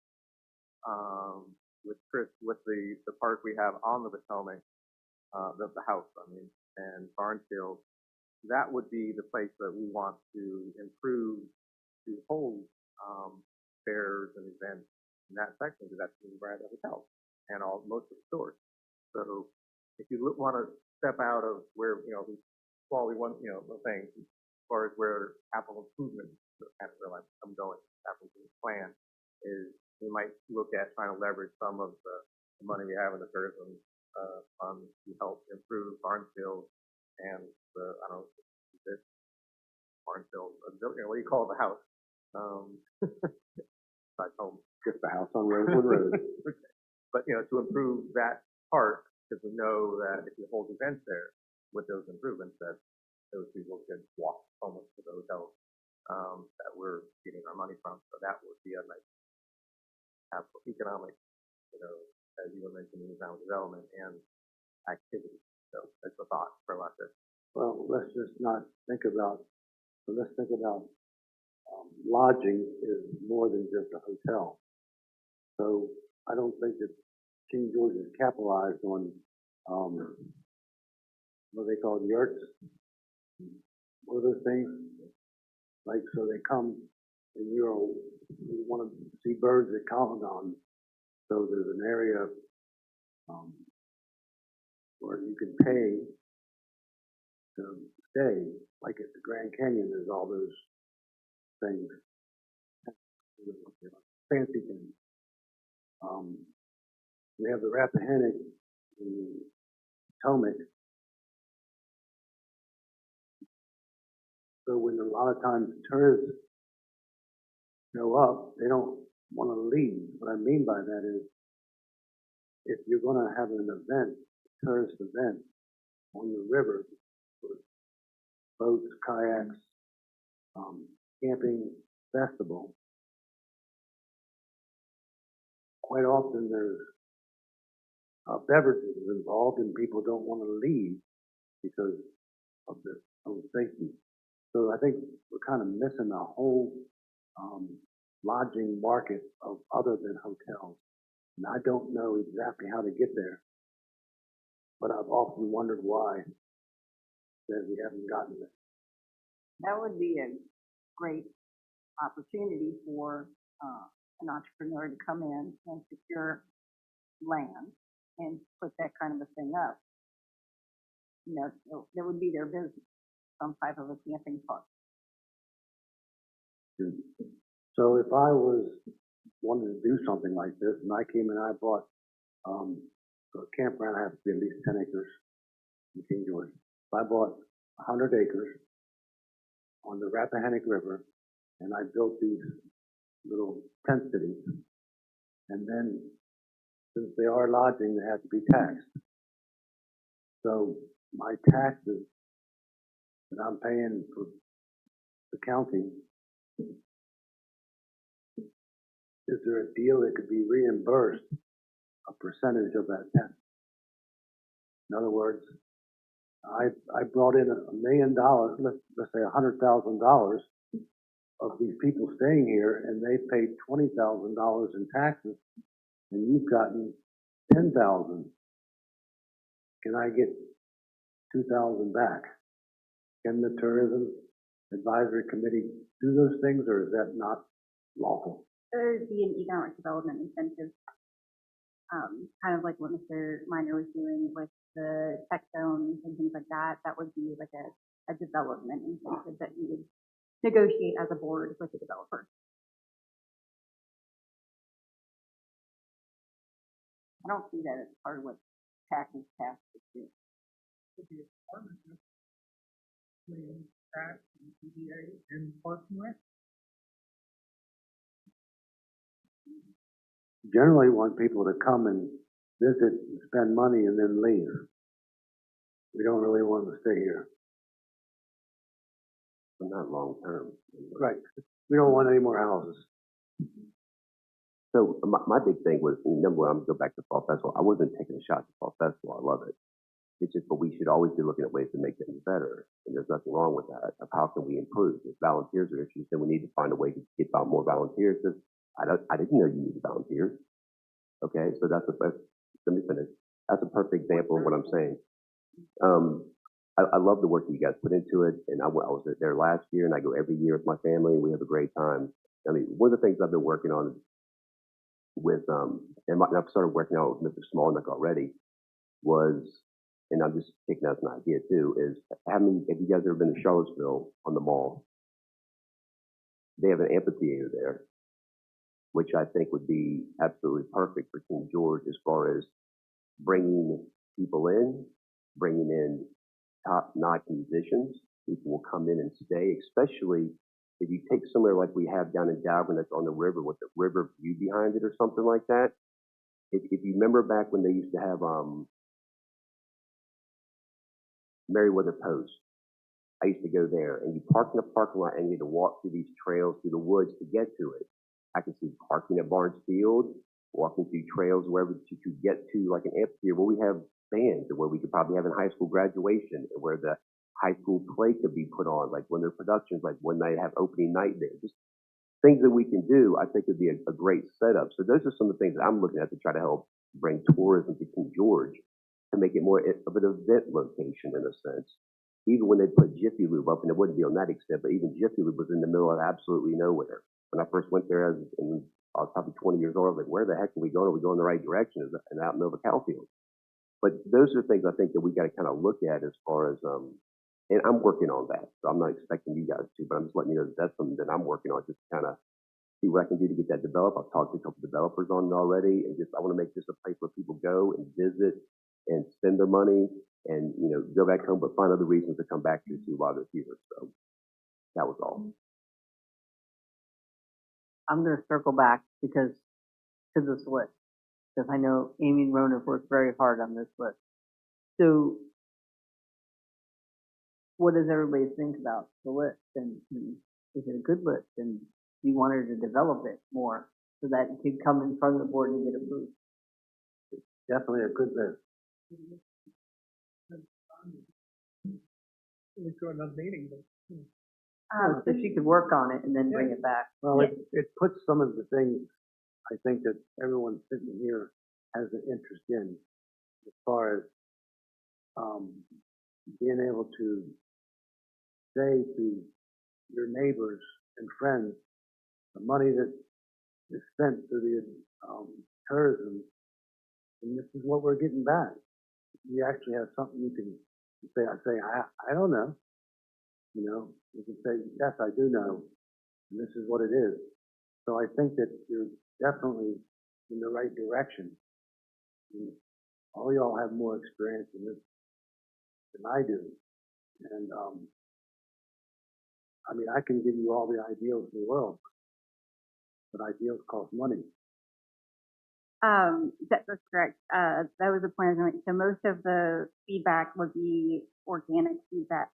with Chris, with the park we have on the Potomac, the house, I mean, and Barnesfield, that would be the place that we want to improve to hold fairs and events in that section, because that's where the hotel and most of the stores. So if you want to step out of where quality one the thing as far as where capital improvement kind of realize I'm going capital improvement plan is, we might look at trying to leverage some of the money we have in the tourism fund to help improve Barnesfield and I don't know this Barnesfield, what do you call the house? Like home. Just the house on Rosewood Road. Okay. But to improve that park, because we know that if you hold events there with those improvements, that those people could walk almost to the hotels that we're getting our money from. So that would be a nice economic, as you were mentioning, economic development and activity. So that's a thought for a lot of this. Well, let's think about lodging is more than just a hotel. So I don't think that King George has capitalized on what they call yurts. What are those things? Like, so they come and you want to see birds at Caledon. So there's an area where you can pay to stay, like at the Grand Canyon. There's all those things, fancy things. We have the Rappahannock in Potomac. So when a lot of times tourists show up, they don't want to leave. What I mean by that is, if you're going to have an event, a tourist event on the river, with boats, kayaks, camping festival, quite often there's beverages involved, and people don't want to leave because of their own safety. So I think we're kind of missing a whole lodging market of other than hotels. And I don't know exactly how to get there, but I've often wondered why that we haven't gotten there. That would be a great opportunity for an entrepreneur to come in and secure land and put that kind of a thing up. That would be their business, some type of a camping park. So if I wanted to do something like this, and I came and I bought a campground, has to be at least 10 acres in King George. If I bought 100 acres on the Rappahannock River, and I built these little tent cities, and then since they are lodging, they have to be taxed. So my taxes that I'm paying for the county, is there a deal that could be reimbursed a percentage of that tent? In other words, I brought in $1 million, let's say $100,000 of these people staying here, and they paid $20,000 in taxes, and you've gotten $10,000. Can I get $2,000 back? Can the Tourism Advisory Committee do those things, or is that not lawful? There would be an economic development incentive, kind of like what Mr. Minor was doing with the tech zones and things like that. That would be like a development incentive that you would negotiate as a board with the developer. I don't see that as part of what taxes do. could be a partnership between that and PDA and Parks and Rec. Generally want people to come and visit and spend money and then leave. We don't really want them to stay here. But not long term. Right. We don't want any more houses. So my big thing was, number one, I'm gonna go back to Fall Festival. I wasn't taking a shot at Fall Festival. I love it. It's just, but we should always be looking at ways to make things better. And there's nothing wrong with that. Of how can we improve? If volunteers are issues, then we need to find a way to get out more volunteers. Because I didn't know you needed volunteers. Okay, so let me finish. That's a perfect example of what I'm saying. I love the work that you guys put into it, and I was there last year, and I go every year with my family, and we have a great time. I mean, one of the things I've been working on with, and I've started working out with Mr. Smallnick already, was, and I'm just taking that as an idea too, is have you guys ever been to Charlottesville on the mall? They have an amphitheater there, which I think would be absolutely perfect for King George as far as bringing people in, bringing in top-notch musicians. People will come in and stay, especially if you take somewhere like we have down in Dalvin that's on the river with the river view behind it or something like that. If you remember back when they used to have Meriwether Post, I used to go there, and you park in the parking lot and you had to walk through these trails through the woods to get to it. I could see parking at Barnes Field, walking through trails wherever you could get to, like an amphitheater where we have bands, and where we could probably have a high school graduation, and where the high school play could be put on, like when their productions, like when they have opening night there. Just things that we can do, I think would be a great setup. So those are some of the things that I'm looking at to try to help bring tourism to King George, to make it more of an event location in a sense. Even when they put Jiffy Lube up, and it wouldn't be on that extent, but even Jiffy Lube was in the middle of absolutely nowhere. When I first went there, I was probably 20 years old, I was like, where the heck are we going? Are we going the right direction? And out in the middle of a cow field. But those are things I think that we got to kind of look at as far as, and I'm working on that. So I'm not expecting you guys to, but I'm just letting you know that that's something that I'm working on, just to kind of see what I can do to get that developed. I've talked to a couple developers on it already, and just I want to make this a place where people go and visit and spend their money and, you know, go back home, but find other reasons to come back to see while they're here. So that was all. I'm gonna circle back to this list, because I know Amy and Rona have worked very hard on this list. So what does everybody think about the list? And is it a good list? And do you want her to develop it more so that it can come in front of the board and get approved? Definitely a good list. We go another meeting, but. So she could work on it and then bring it back. Well, it puts some of the things I think that everyone sitting here has an interest in, as far as being able to say to your neighbors and friends, the money that is spent through the tourism, and this is what we're getting back. You actually have something you can say. I don't know. You know, you can say, yes, I do know, and this is what it is. So I think that you're definitely in the right direction. And all y'all have more experience in this than I do. And I mean, I can give you all the ideals in the world, but ideals cost money. That's correct. That was the point I was going to make. So most of the feedback would be organic feedback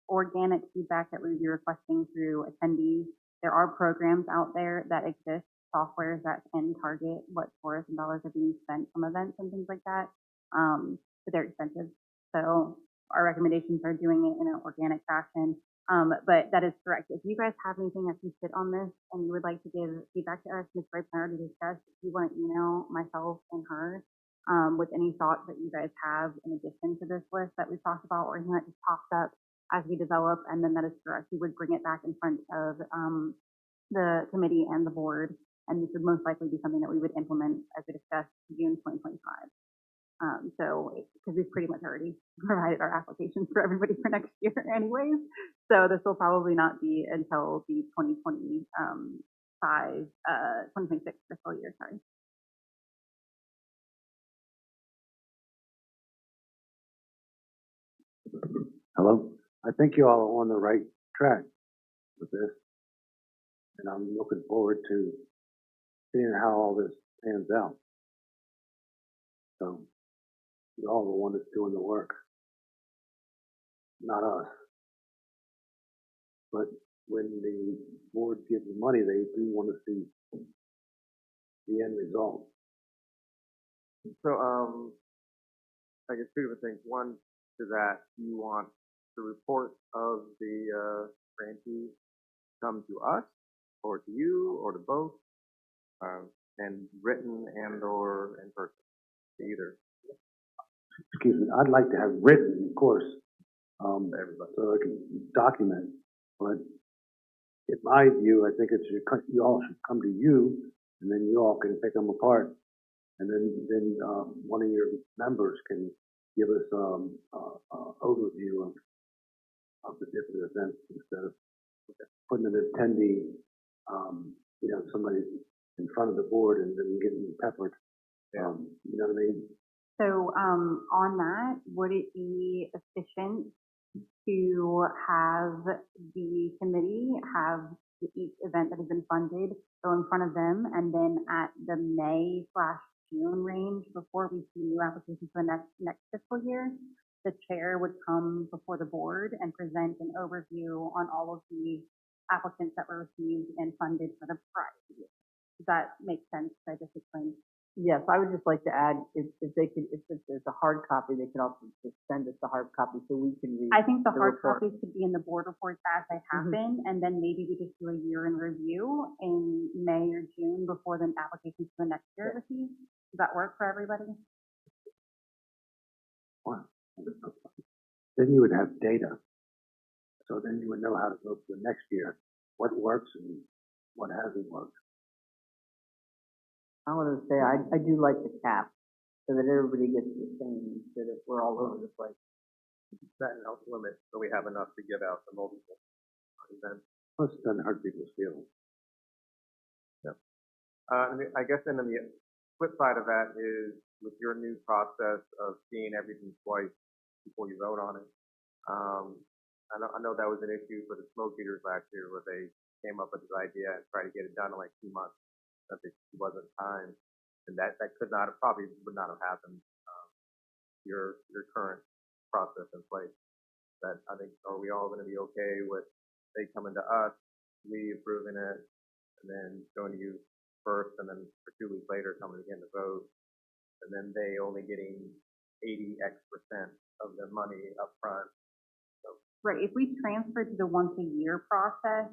that we would be requesting through attendees. There are programs out there that exist, softwares that can target what tourism dollars are being spent from events and things like that. But they're expensive. So our recommendations are doing it in an organic fashion. But that is correct. If you guys have anything that can sit on this and you would like to give feedback to us, Ms. Wright already discussed, if you want to email myself and her with any thoughts that you guys have in addition to this list that we've talked about, or anything that just pops up as we develop, and then that is correct. We would bring it back in front of the committee and the board, and this would most likely be something that we would implement as we discussed June 2025. So, because we've pretty much already provided our applications for everybody for next year anyways, so this will probably not be until the 2026 fiscal year, sorry. Hello? I think you all are on the right track with this. And I'm looking forward to seeing how all this pans out. So, you all are the one that's doing the work, not us. But when the board gives the money, they do want to see the end result. So, I guess two different things. One, to that, do you want the report of the grantee come to us, or to you, or to both? And written and or in person, either. Excuse me, I'd like to have written, of course, Everybody. so I can document. But in my view, I think it should, you all should come to you, and then you all can pick them apart. And then one of your members can give us overview of the different events instead of putting an attendee, somebody in front of the board and then getting peppered. Yeah. You know what I mean? So, on that, would it be efficient to have the committee have each event that has been funded go in front of them, and then at the May/June range, before we see new applications for the next fiscal year, the chair would come before the board and present an overview on all of the applicants that were received and funded for the prior year. Does that make sense? I just explained. Yes, I would just like to add, if there's a hard copy, they can also just send us the hard copy so we can read. I think the the hard report. copies could be in the board reports as they happen, and then maybe we just do a year in review in May or June before the applications for the next year are received. Does that work for everybody? Wow. Then you would have data. So then you would know how to go for the next year, what works and what hasn't worked. I want to say, I do like the cap, so that everybody gets the same, instead of we're all over the place. That helps limit, so we have enough to give out to multiple events. Plus, it doesn't hurt people's feelings. I guess then the flip side of that is with your new process of seeing everything twice before you vote on it. I know that was an issue for the smoke eaters last year, where they came up with this idea and tried to get it done in like 2 months. That it wasn't time, and that probably would not have happened. Your current process in place. That I think, are we all going to be okay with they coming to us, we approving it, and then going to you first, and then for 2 weeks later coming again to vote, and then they only getting 80x% of the money up front. Right, if we transfer to the once a year process,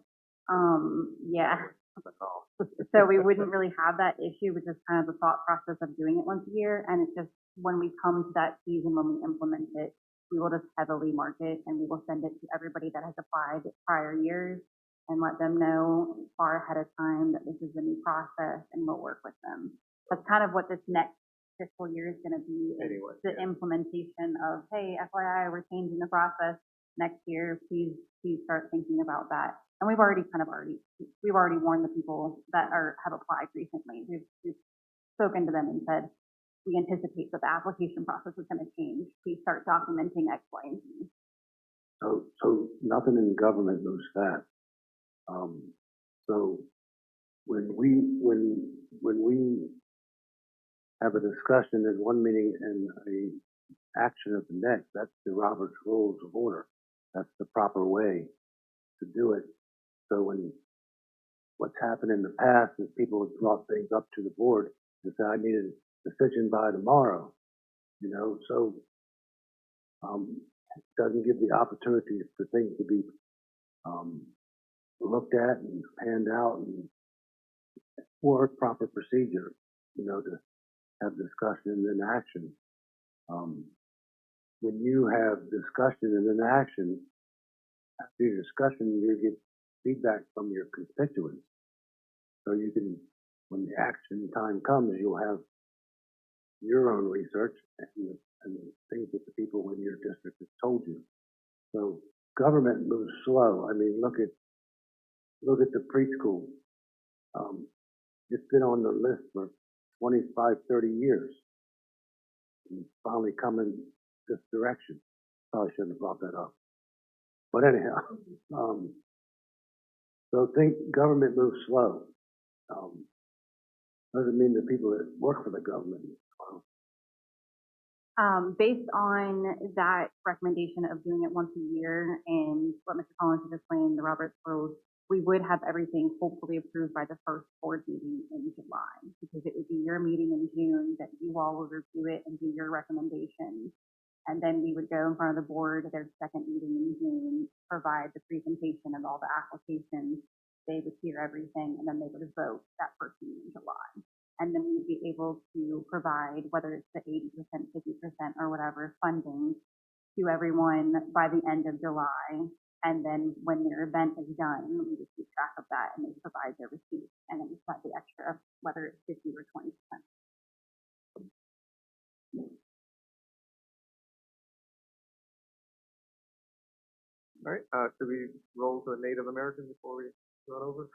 yeah. That's all. So we wouldn't really have that issue, which is kind of the thought process of doing it once a year. And it's just when we come to that season when we implement it, we will just heavily market and we will send it to everybody that has applied prior years and let them know far ahead of time that this is a new process, and we'll work with them. That's kind of what this next fiscal year is going to be. Anyway, The implementation of, hey, FYI, we're changing the process next year. Please start thinking about that. And we've already warned the people that have applied recently. We've spoken to them and said, we anticipate that the application process is going to change. Please start documenting X, Y, and Z. So nothing in government moves fast. So when we have a discussion in one meeting and a action at the next, that's the Robert's Rules of Order. That's the proper way to do it. So when what's happened in the past is people have brought things up to the board and said, I need a decision by tomorrow, so it doesn't give the opportunity for things to be looked at and panned out and for proper procedure, to have discussion and then action. When you have discussion and then action, after your discussion, you get feedback from your constituents. So you can, when the action time comes, you'll have your own research and things that the people in your district have told you. So government moves slow. I mean, look at the preschool. It's been on the list for 25, 30 years. And finally come in this direction. Probably shouldn't have brought that up. But anyhow, so think government moves slow. Doesn't mean the people that work for the government move slow. Based on that recommendation of doing it once a year and what Mr. Collins has explained, the Roberts Rules, we would have everything hopefully approved by the first board meeting in July, because it would be your meeting in June that you all would review it and do your recommendations. And then we would go in front of the board at their second meeting in June, provide the presentation of all the applications. They would hear everything, and then they would vote that first meeting in July. And then we would be able to provide, whether it's the 80%, 50%, or whatever funding to everyone by the end of July. And then when their event is done, we would keep track of that and they provide their receipts, and then we provide the extra, whether it's 50 or 20%. All right, should we roll to Native American before we run over?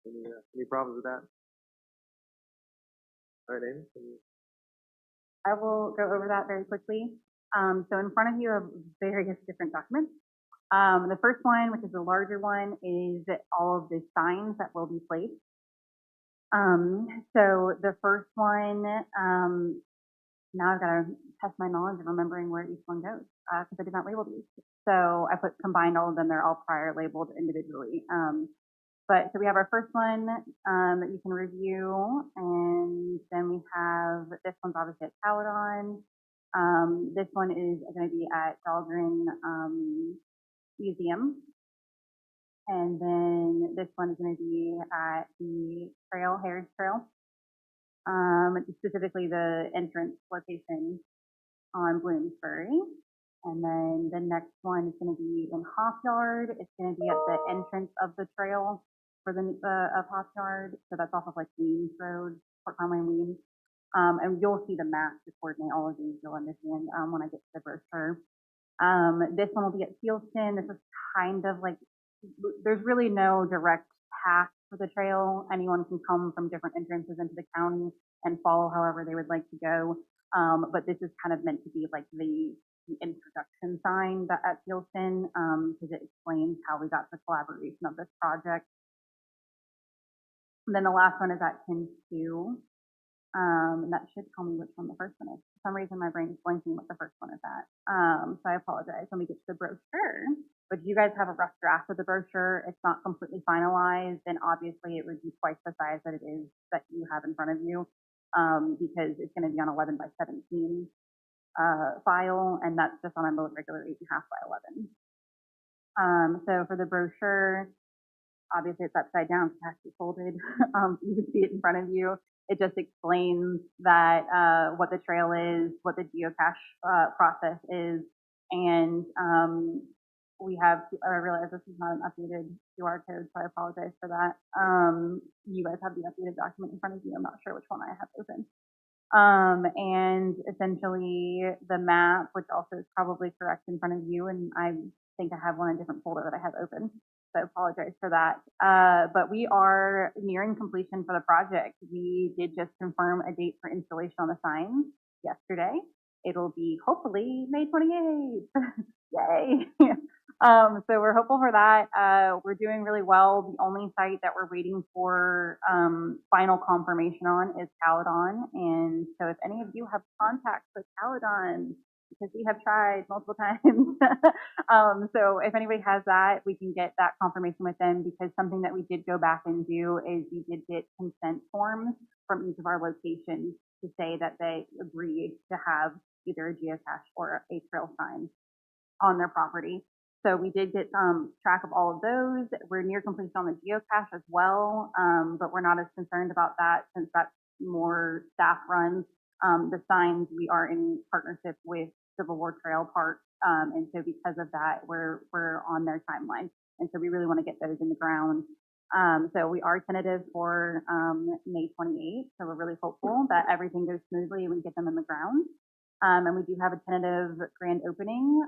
Any problems with that? All right, Amy, can you? I will go over that very quickly. So in front of you are various different documents. The first one, which is the larger one, is all of the signs that will be placed. So the first one, now I've got to test my knowledge of remembering where each one goes, because I did not label these. So I combined all of them. They're all prior labeled individually. But so we have our first one that you can review, and then we have, this one's obviously at Caledon. This one is going to be at Dahlgren Museum. And then this one is going to be at the trail, Heritage Trail. Specifically the entrance location on Bloomsbury. And then the next one is going to be in Hop Yard. It's going to be at the entrance of the trail for the of Hop Yard. So that's off of like Weems Road, Fort Conway and Weems. And you'll see the map to coordinate all of these. You'll understand when I get to the brochure. This one will be at Fieldston. This is kind of like, there's really no direct path for the trail. Anyone can come from different entrances into the county and follow however they would like to go. But this is kind of meant to be like the introduction sign at Fieldston, because it explains how we got the collaboration of this project. And then the last one is at Kinsu. And that should tell me which one the first one is. For some reason, my brain is blanking what the first one is at. So I apologize when we get to the brochure. But you guys have a rough draft of the brochure. It's not completely finalized, and obviously it would be twice the size that it is that you have in front of you, because it's going to be on 11 by 17 file, and that's just on a regular 8.5 by 11. So for the brochure, obviously it's upside down, so it has to be folded. You can see it in front of you. It just explains that what the trail is, what the geocache process is, and we have, I realize this is not an updated QR code, so I apologize for that. You guys have the updated document in front of you. I'm not sure which one I have open. And essentially the map, which also is probably correct in front of you, and I think I have one in a different folder that I have open. So I apologize for that. But we are nearing completion for the project. We did just confirm a date for installation on the signs yesterday. It'll be hopefully May 28th. Yay. So we're hopeful for that. We're doing really well. The only site that we're waiting for final confirmation on is Caledon. And so if any of you have contacts with Caledon, because we have tried multiple times. So if anybody has that, we can get that confirmation with them, because something that we did go back and do is we did get consent forms from each of our locations to say that they agreed to have either a geocache or a trail sign on their property. So we did get track of all of those. We're near completion on the geocache as well, but we're not as concerned about that since that's more staff run. The signs, we are in partnership with Civil War Trail Park, and so because of that, we're on their timeline, and so we really want to get those in the ground. So we are tentative for May 28th, so we're really hopeful that everything goes smoothly and we get them in the ground. And we do have a tentative grand opening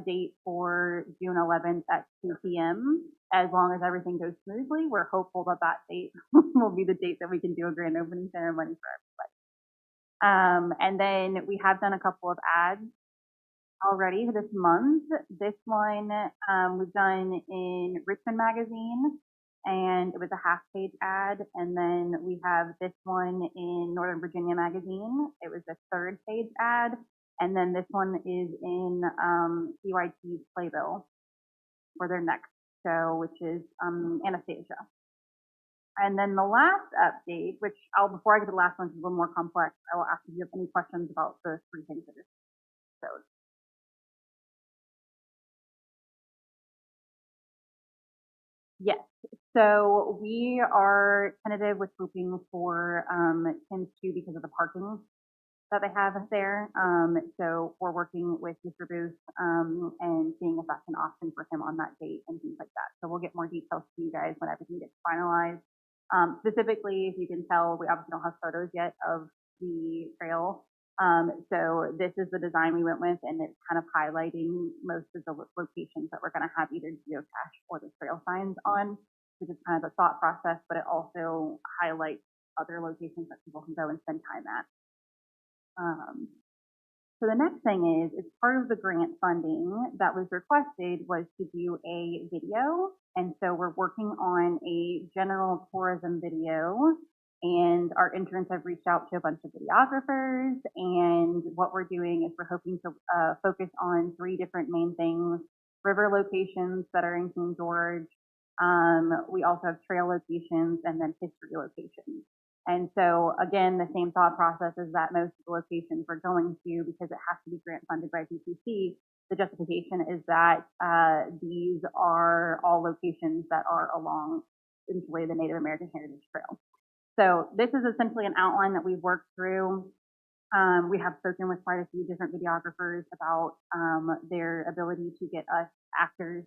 date for June 11th at 2 p.m. As long as everything goes smoothly, we're hopeful that that date will be the date that we can do a grand opening ceremony for everybody. And then we have done a couple of ads already this month. This one we've done in Richmond Magazine, and it was a half-page ad. And then we have this one in Northern Virginia Magazine. It was a third-page ad. And then this one is in CYT's Playbill for their next show, which is Anastasia. And then the last update, which before I get to the last one, which is a little more complex, I will ask if you have any questions about the three things that are showed. Yes. So we are tentative with hoping for Tim's 2 because of the parking that they have there. So we're working with Mr. Booth and seeing if that's an option for him on that date and things like that. So we'll get more details to you guys when everything gets finalized. Specifically, if you can tell, we obviously don't have photos yet of the trail. So this is the design we went with, and it's kind of highlighting most of the locations that we're going to have either geocache or the trail signs on, which is kind of the thought process, but it also highlights other locations that people can go and spend time at. So the next thing is part of the grant funding that was requested was to do a video. And so we're working on a general tourism video, and our interns have reached out to a bunch of videographers. And what we're doing is we're hoping to focus on 3 different main things: river locations that are in King George. We also have trail locations and then history locations. And so, again, the same thought process is that most of the locations we're going to, because it has to be grant funded by PCC, the justification is that these are all locations that are along, essentially, the Native American Heritage Trail. So this is essentially an outline that we've worked through. We have spoken with quite a few different videographers about their ability to get us actors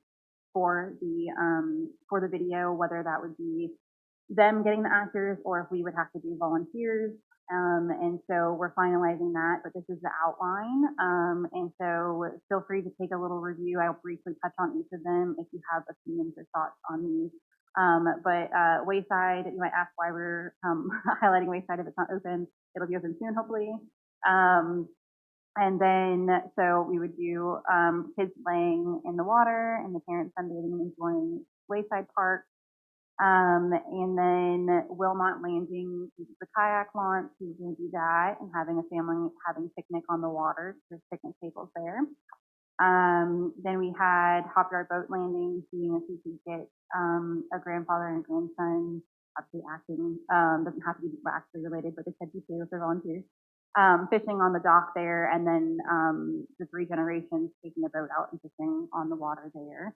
for the video, whether that would be them getting the actors or if we would have to do volunteers. And so we're finalizing that, but this is the outline. And so feel free to take a little review. I'll briefly touch on each of them if you have opinions or thoughts on these. But Wayside, you might ask why we're highlighting Wayside if it's not open. It'll be open soon, hopefully. And then, so we would do kids playing in the water and the parents sunbathing and enjoying Wayside Park. And then Wilmot Landing, which is the kayak launch, we were going to do that and having a family having picnic on the water. There's picnic tables there. Then we had Hop Yard Boat Landing, seeing if we could get a grandfather and a grandson, obviously acting, doesn't have to be actually related, but they said you too if they're volunteers. Fishing on the dock there, and then the 3 generations taking a boat out and fishing on the water there.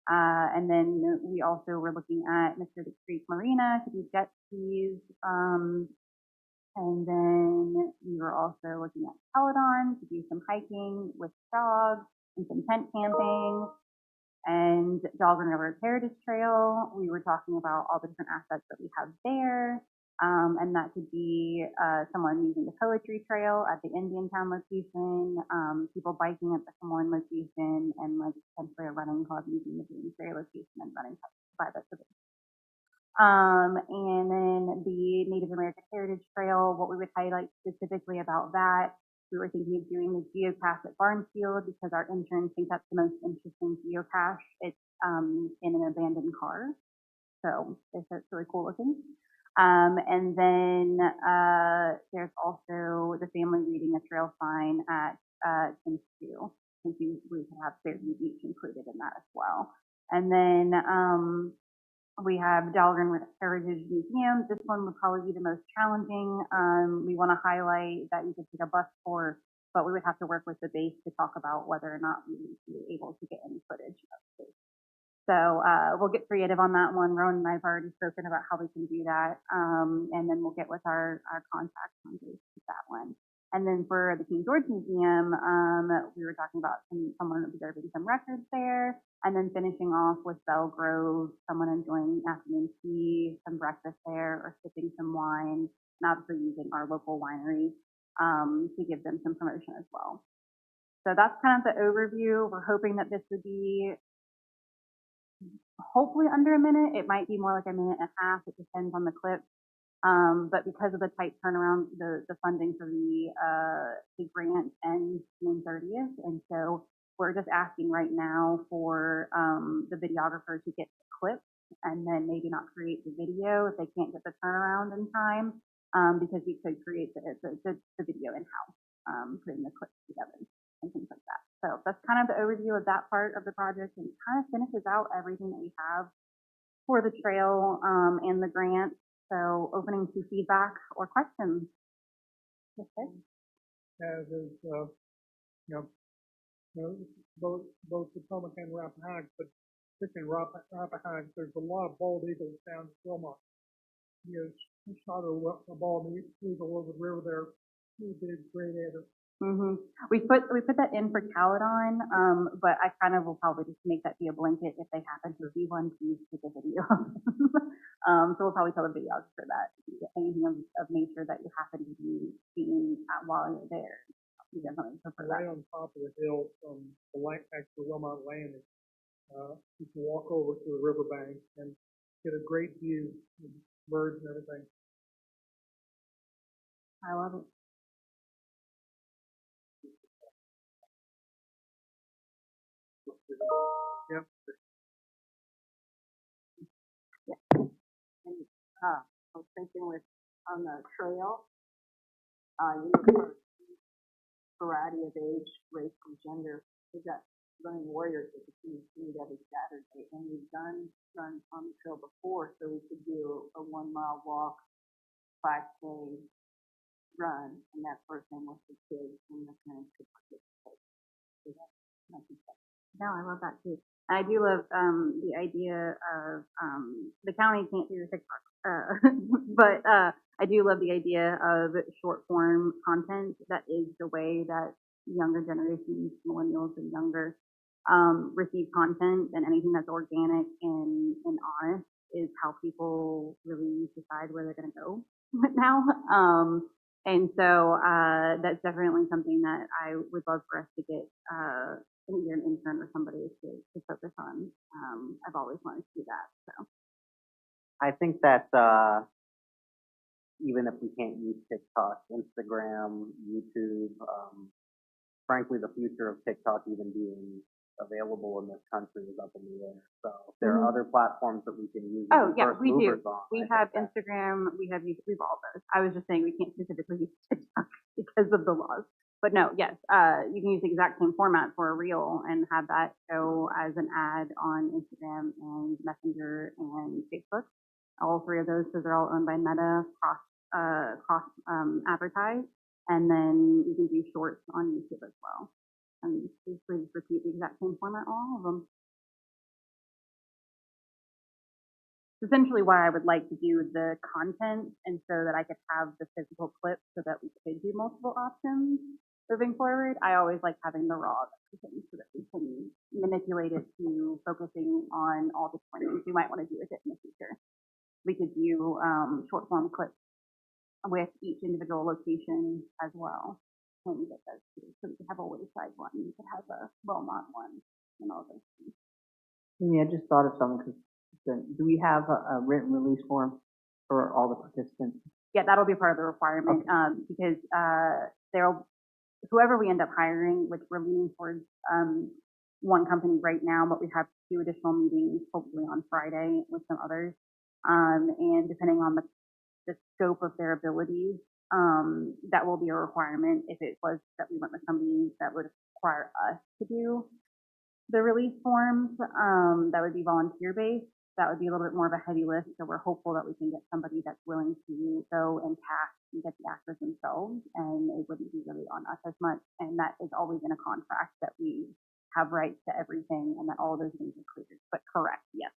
And then we also were looking at Mr. Creek Marina to do jet skis. And then we were also looking at Peloton to do some hiking with dogs and some tent camping. And Dahlgren River Heritage Trail, we were talking about all the different aspects that we have there. And that could be someone using the Poetry Trail at the Indiantown location, people biking at the Samoan location, and like potentially a running club using the Green Ferry location and running by the city. And then the Native American Heritage Trail, what we would highlight specifically about that, we were thinking of doing the geocache at Barnesfield because our interns think that's the most interesting geocache. It's in an abandoned car. So it's really cool looking. And then there's also the family reading a trail sign at Tim's 2. We can have Fairview Beach included in that as well. And then we have Dahlgren Heritage Museum. This one would probably be the most challenging. We want to highlight that you could take a bus tour, but we would have to work with the base to talk about whether or not we would be able to get any footage of this. So we'll get creative on that one. Rowan and I have already spoken about how we can do that. And then we'll get with our contacts on with that one. And then for the King George Museum, we were talking about someone observing some records there, and then finishing off with Belle Grove, someone enjoying afternoon tea, some breakfast there, or sipping some wine, and obviously using our local winery to give them some promotion as well. So that's kind of the overview. We're hoping that this would be hopefully under a minute. It might be more like a minute and a half. It depends on the clip. But because of the tight turnaround, the funding for the grant ends June 30th. And so we're just asking right now for, the videographer to get the clips and then maybe not create the video if they can't get the turnaround in time, because we could create the video in-house, putting the clips together and things like that. So that's kind of the overview of that part of the project, and kind of finishes out everything that we have for the trail, and the grant. So opening to feedback or questions. Okay. As is, both Potomac and Rappahannock, but particularly in Rappahannock, there's a lot of bald eagles down in Wilmot. You shot a bald eagle over the river there. He did great at it. We put that in for Caledon, but I kind of will probably just make that be a blanket if they happen to see one, please take a video. So we'll probably tell the videographer that if you get anything of nature that you happen to be seeing while you're there. You definitely prefer Right that. on top of the hill from the actual Wilmot Landing, you can walk over to the riverbank and get a great view of birds and everything. I love it. Yep. I was thinking on the trail, you look for variety of age, race, and gender. We've got running warriors that continue to meet every Saturday, and we've done runs on the trail before, so we could do a 1 mile walk, 5K run, and that person with the kids and the parents could participate. So that might be fun. No, I love that too. I do love the idea of the county can't do TikTok, but I do love the idea of short form content. That is the way that younger generations, millennials and younger, receive content, and anything that's organic and honest is how people really decide where they're going to go now. And so that's definitely something that I would love for us to get either an intern or somebody to focus on. I've always wanted to do that. So I think that even if we can't use TikTok, Instagram, YouTube, frankly, the future of TikTok even being available in this country is up in the air. So there are other platforms that we can use. Oh, yeah, first we do. movers on. We I have think that- Instagram, we have YouTube, we've all those. I was just saying we can't specifically use TikTok because of the laws. But no, yes, you can use the exact same format for a reel and have that show as an ad on Instagram and Messenger and Facebook. All three of those, because they're all owned by Meta, cross advertised. And then you can do shorts on YouTube as well. And basically just repeat the exact same format on all of them. Essentially why I would like to do the content, and so that I could have the physical clip so that we could do multiple options moving forward. I always like having the raw version so that we can manipulate it to focusing on all the different things we might want to do with it in the future. We could do short form clips with each individual location as well when we get those too. So we could have a Wayside one, we could have a Wilmot one, and all those things. I just thought of something, because do we have a written release form for all the participants? Yeah, that'll be part of the requirement, because whoever we end up hiring, which we're leaning towards one company right now, but we have 2 additional meetings hopefully on Friday with some others, and depending on the scope of their abilities, that will be a requirement. If it was that we went with somebody that would require us to do the release forms, that would be volunteer based. That would be a little bit more of a heavy lift. So we're hopeful that we can get somebody that's willing to go and task and get the actors themselves, and it wouldn't be really on us as much. And that is always in a contract that we have rights to everything and that all those things are cleared. But correct, yes.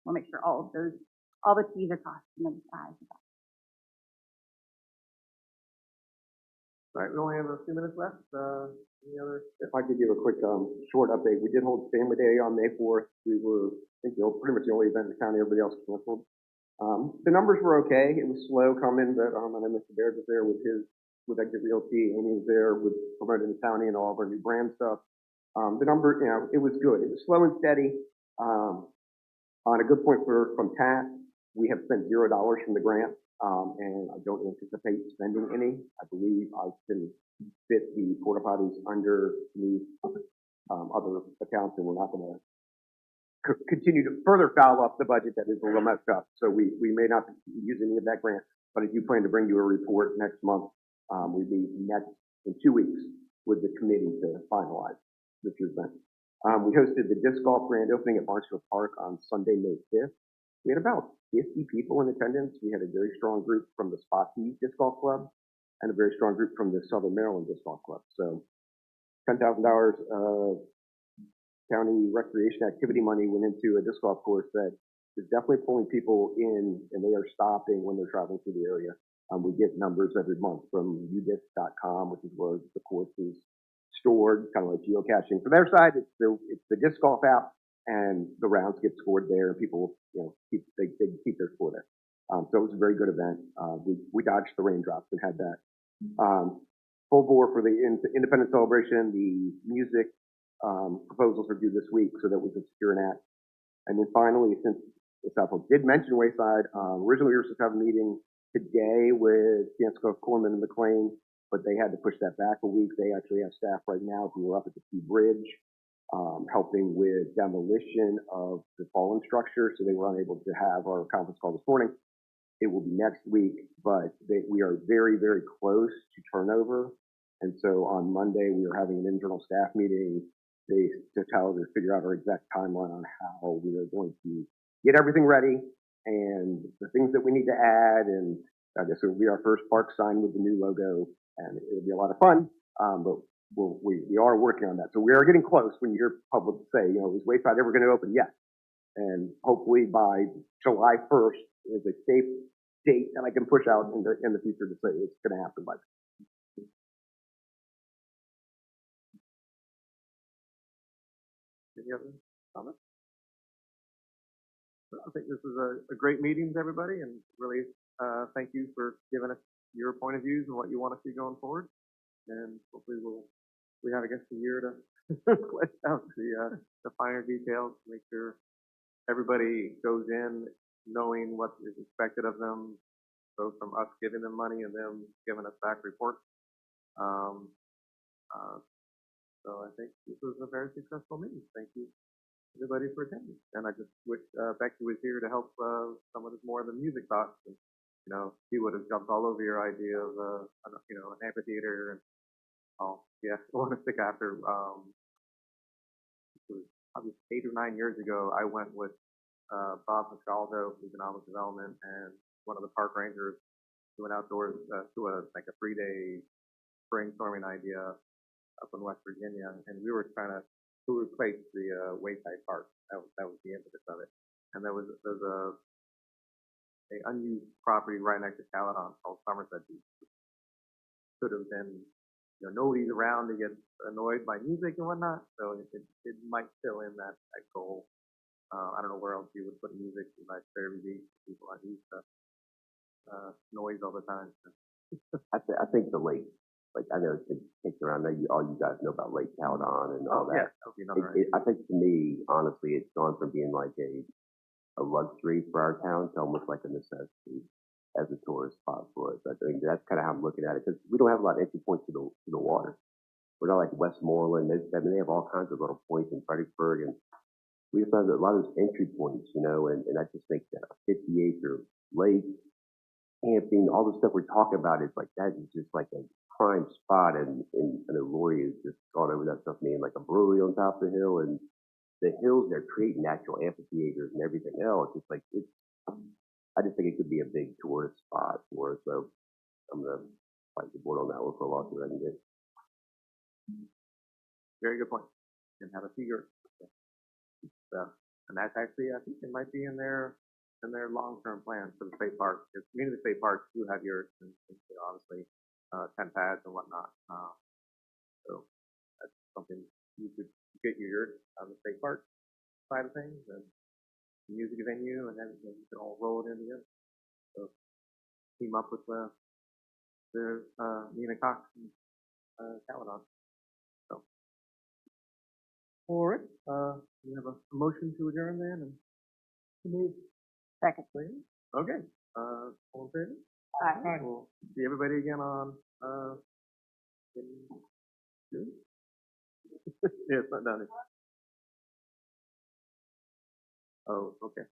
We'll make sure all the T's are crossed and the I's are dotted. All right, we only have a few minutes left. Any other? If I could give a quick, short update, we did hold Family Day on May 4th. We were, I think, pretty much the only event in the county, everybody else canceled. The numbers were okay. It was slow coming, but, and then Mr. Baird was there with Exit Realty. Amy was there with promoting the county and all of our new brand stuff. The number, it was good. It was slow and steady. On a good point from TAT, we have spent $0 from the grant. and I don't anticipate spending any. I believe I can fit the porta potties underneath other accounts, and we're not going to continue to further foul up the budget that is a little messed up. So we may not use any of that grant, but I do plan to bring you a report next month. We meet next in 2 weeks with the committee to finalize this event. We hosted the disc golf grand opening at Barnesville Park on Sunday, May 5th. We had about 50 people in attendance. We had a very strong group from the Spotsy Disc Golf Club and a very strong group from the Southern Maryland Disc Golf Club. So $10,000 of county recreation activity money went into a disc golf course that is definitely pulling people in, and they are stopping when they're traveling through the area. We get numbers every month from udisc.com, which is where the course is stored, kind of like geocaching. For their side, it's the disc golf app, and the rounds get scored there, and people, they keep their score there. So it was a very good event. We dodged the raindrops and had that. Full bore for the Independence Celebration. The music proposals are due this week so that we can secure an act. And then finally, since the Southfield did mention Wayside, originally we were supposed to have a meeting today with Dansko, Corman, and McLean, but they had to push that back a week. They actually have staff right now who are up at the Key Bridge helping with demolition of the fallen structure, so they were unable to have our conference call this morning. It will be next week, but we are very, very close to turnover. And so on Monday, we are having an internal staff meeting to figure out our exact timeline on how we are going to get everything ready and the things that we need to add. And I guess it will be our first park sign with the new logo, and it'll be a lot of fun. But we are working on that. So we are getting close. When you hear public say, is Wayside ever going to open? Yes. And hopefully by July 1st is a safe date that I can push out in the future to say it's going to happen by. Any other comments? I think this is a great meeting, everybody, and really thank you for giving us your point of views and what you want to see going forward. And hopefully we have, I guess, a year to flesh out the finer details, to make sure everybody goes in knowing what is expected of them, both from us giving them money and them giving us back reports. So I think this was a very successful meeting. Thank you, everybody, for attending. And I just wish Becky was here to help some of this more of the music thoughts. And, she would have jumped all over your idea of, an amphitheater. And I want to stick after. It was probably 8 or 9 years ago. I went with Bob Mascaldo from Economic Development and one of the park rangers who went outdoors to a 3-day brainstorming idea up in West Virginia, and we were trying to replace the Wayside Park. That was the impetus of it. And there's a unused property right next to Caledon called Somerset Beach. Could have been, nobody's around to get annoyed by music and whatnot, so it might fill in that goal. I don't know where else you would put music like Fairview Beach. People aren't used to noise all the time. I think the lake. Like I know it takes around. I know all you guys know about Lake Caledon and all that. Yeah, I think to me, honestly, it's gone from being like a luxury for our town to almost like a necessity as a tourist spot for us. I think that's kind of how I'm looking at it, because we don't have a lot of entry points to the water. We're not like Westmoreland. They have all kinds of little points in Fredericksburg, and we just have a lot of those entry points, and I just think that a 50-acre lake, camping, all the stuff we're talking about is like that is just like a prime spot, and Lori has just gone over that stuff, man, like a brewery on top of the hill, and the hills, they're creating natural amphitheaters and everything else. It's like, I just think it could be a big tourist spot for us, so I'm going to fight the board on that one for a lot that I can get. Very good point. And have a figure. And that's actually, I think it might be in their long-term plans for the state park. Because community state parks do have yours, and obviously 10 pads and whatnot. So that's something you could get your yurt on the state park side of things, and music venue, and then you can all roll it in together. So team up with Nina Cox and Caledon. So all right, we have a motion to adjourn then, and Second. please. Okay, all in favor? Aye. We'll see everybody again on, in June? Yeah, it's not done. Oh, okay.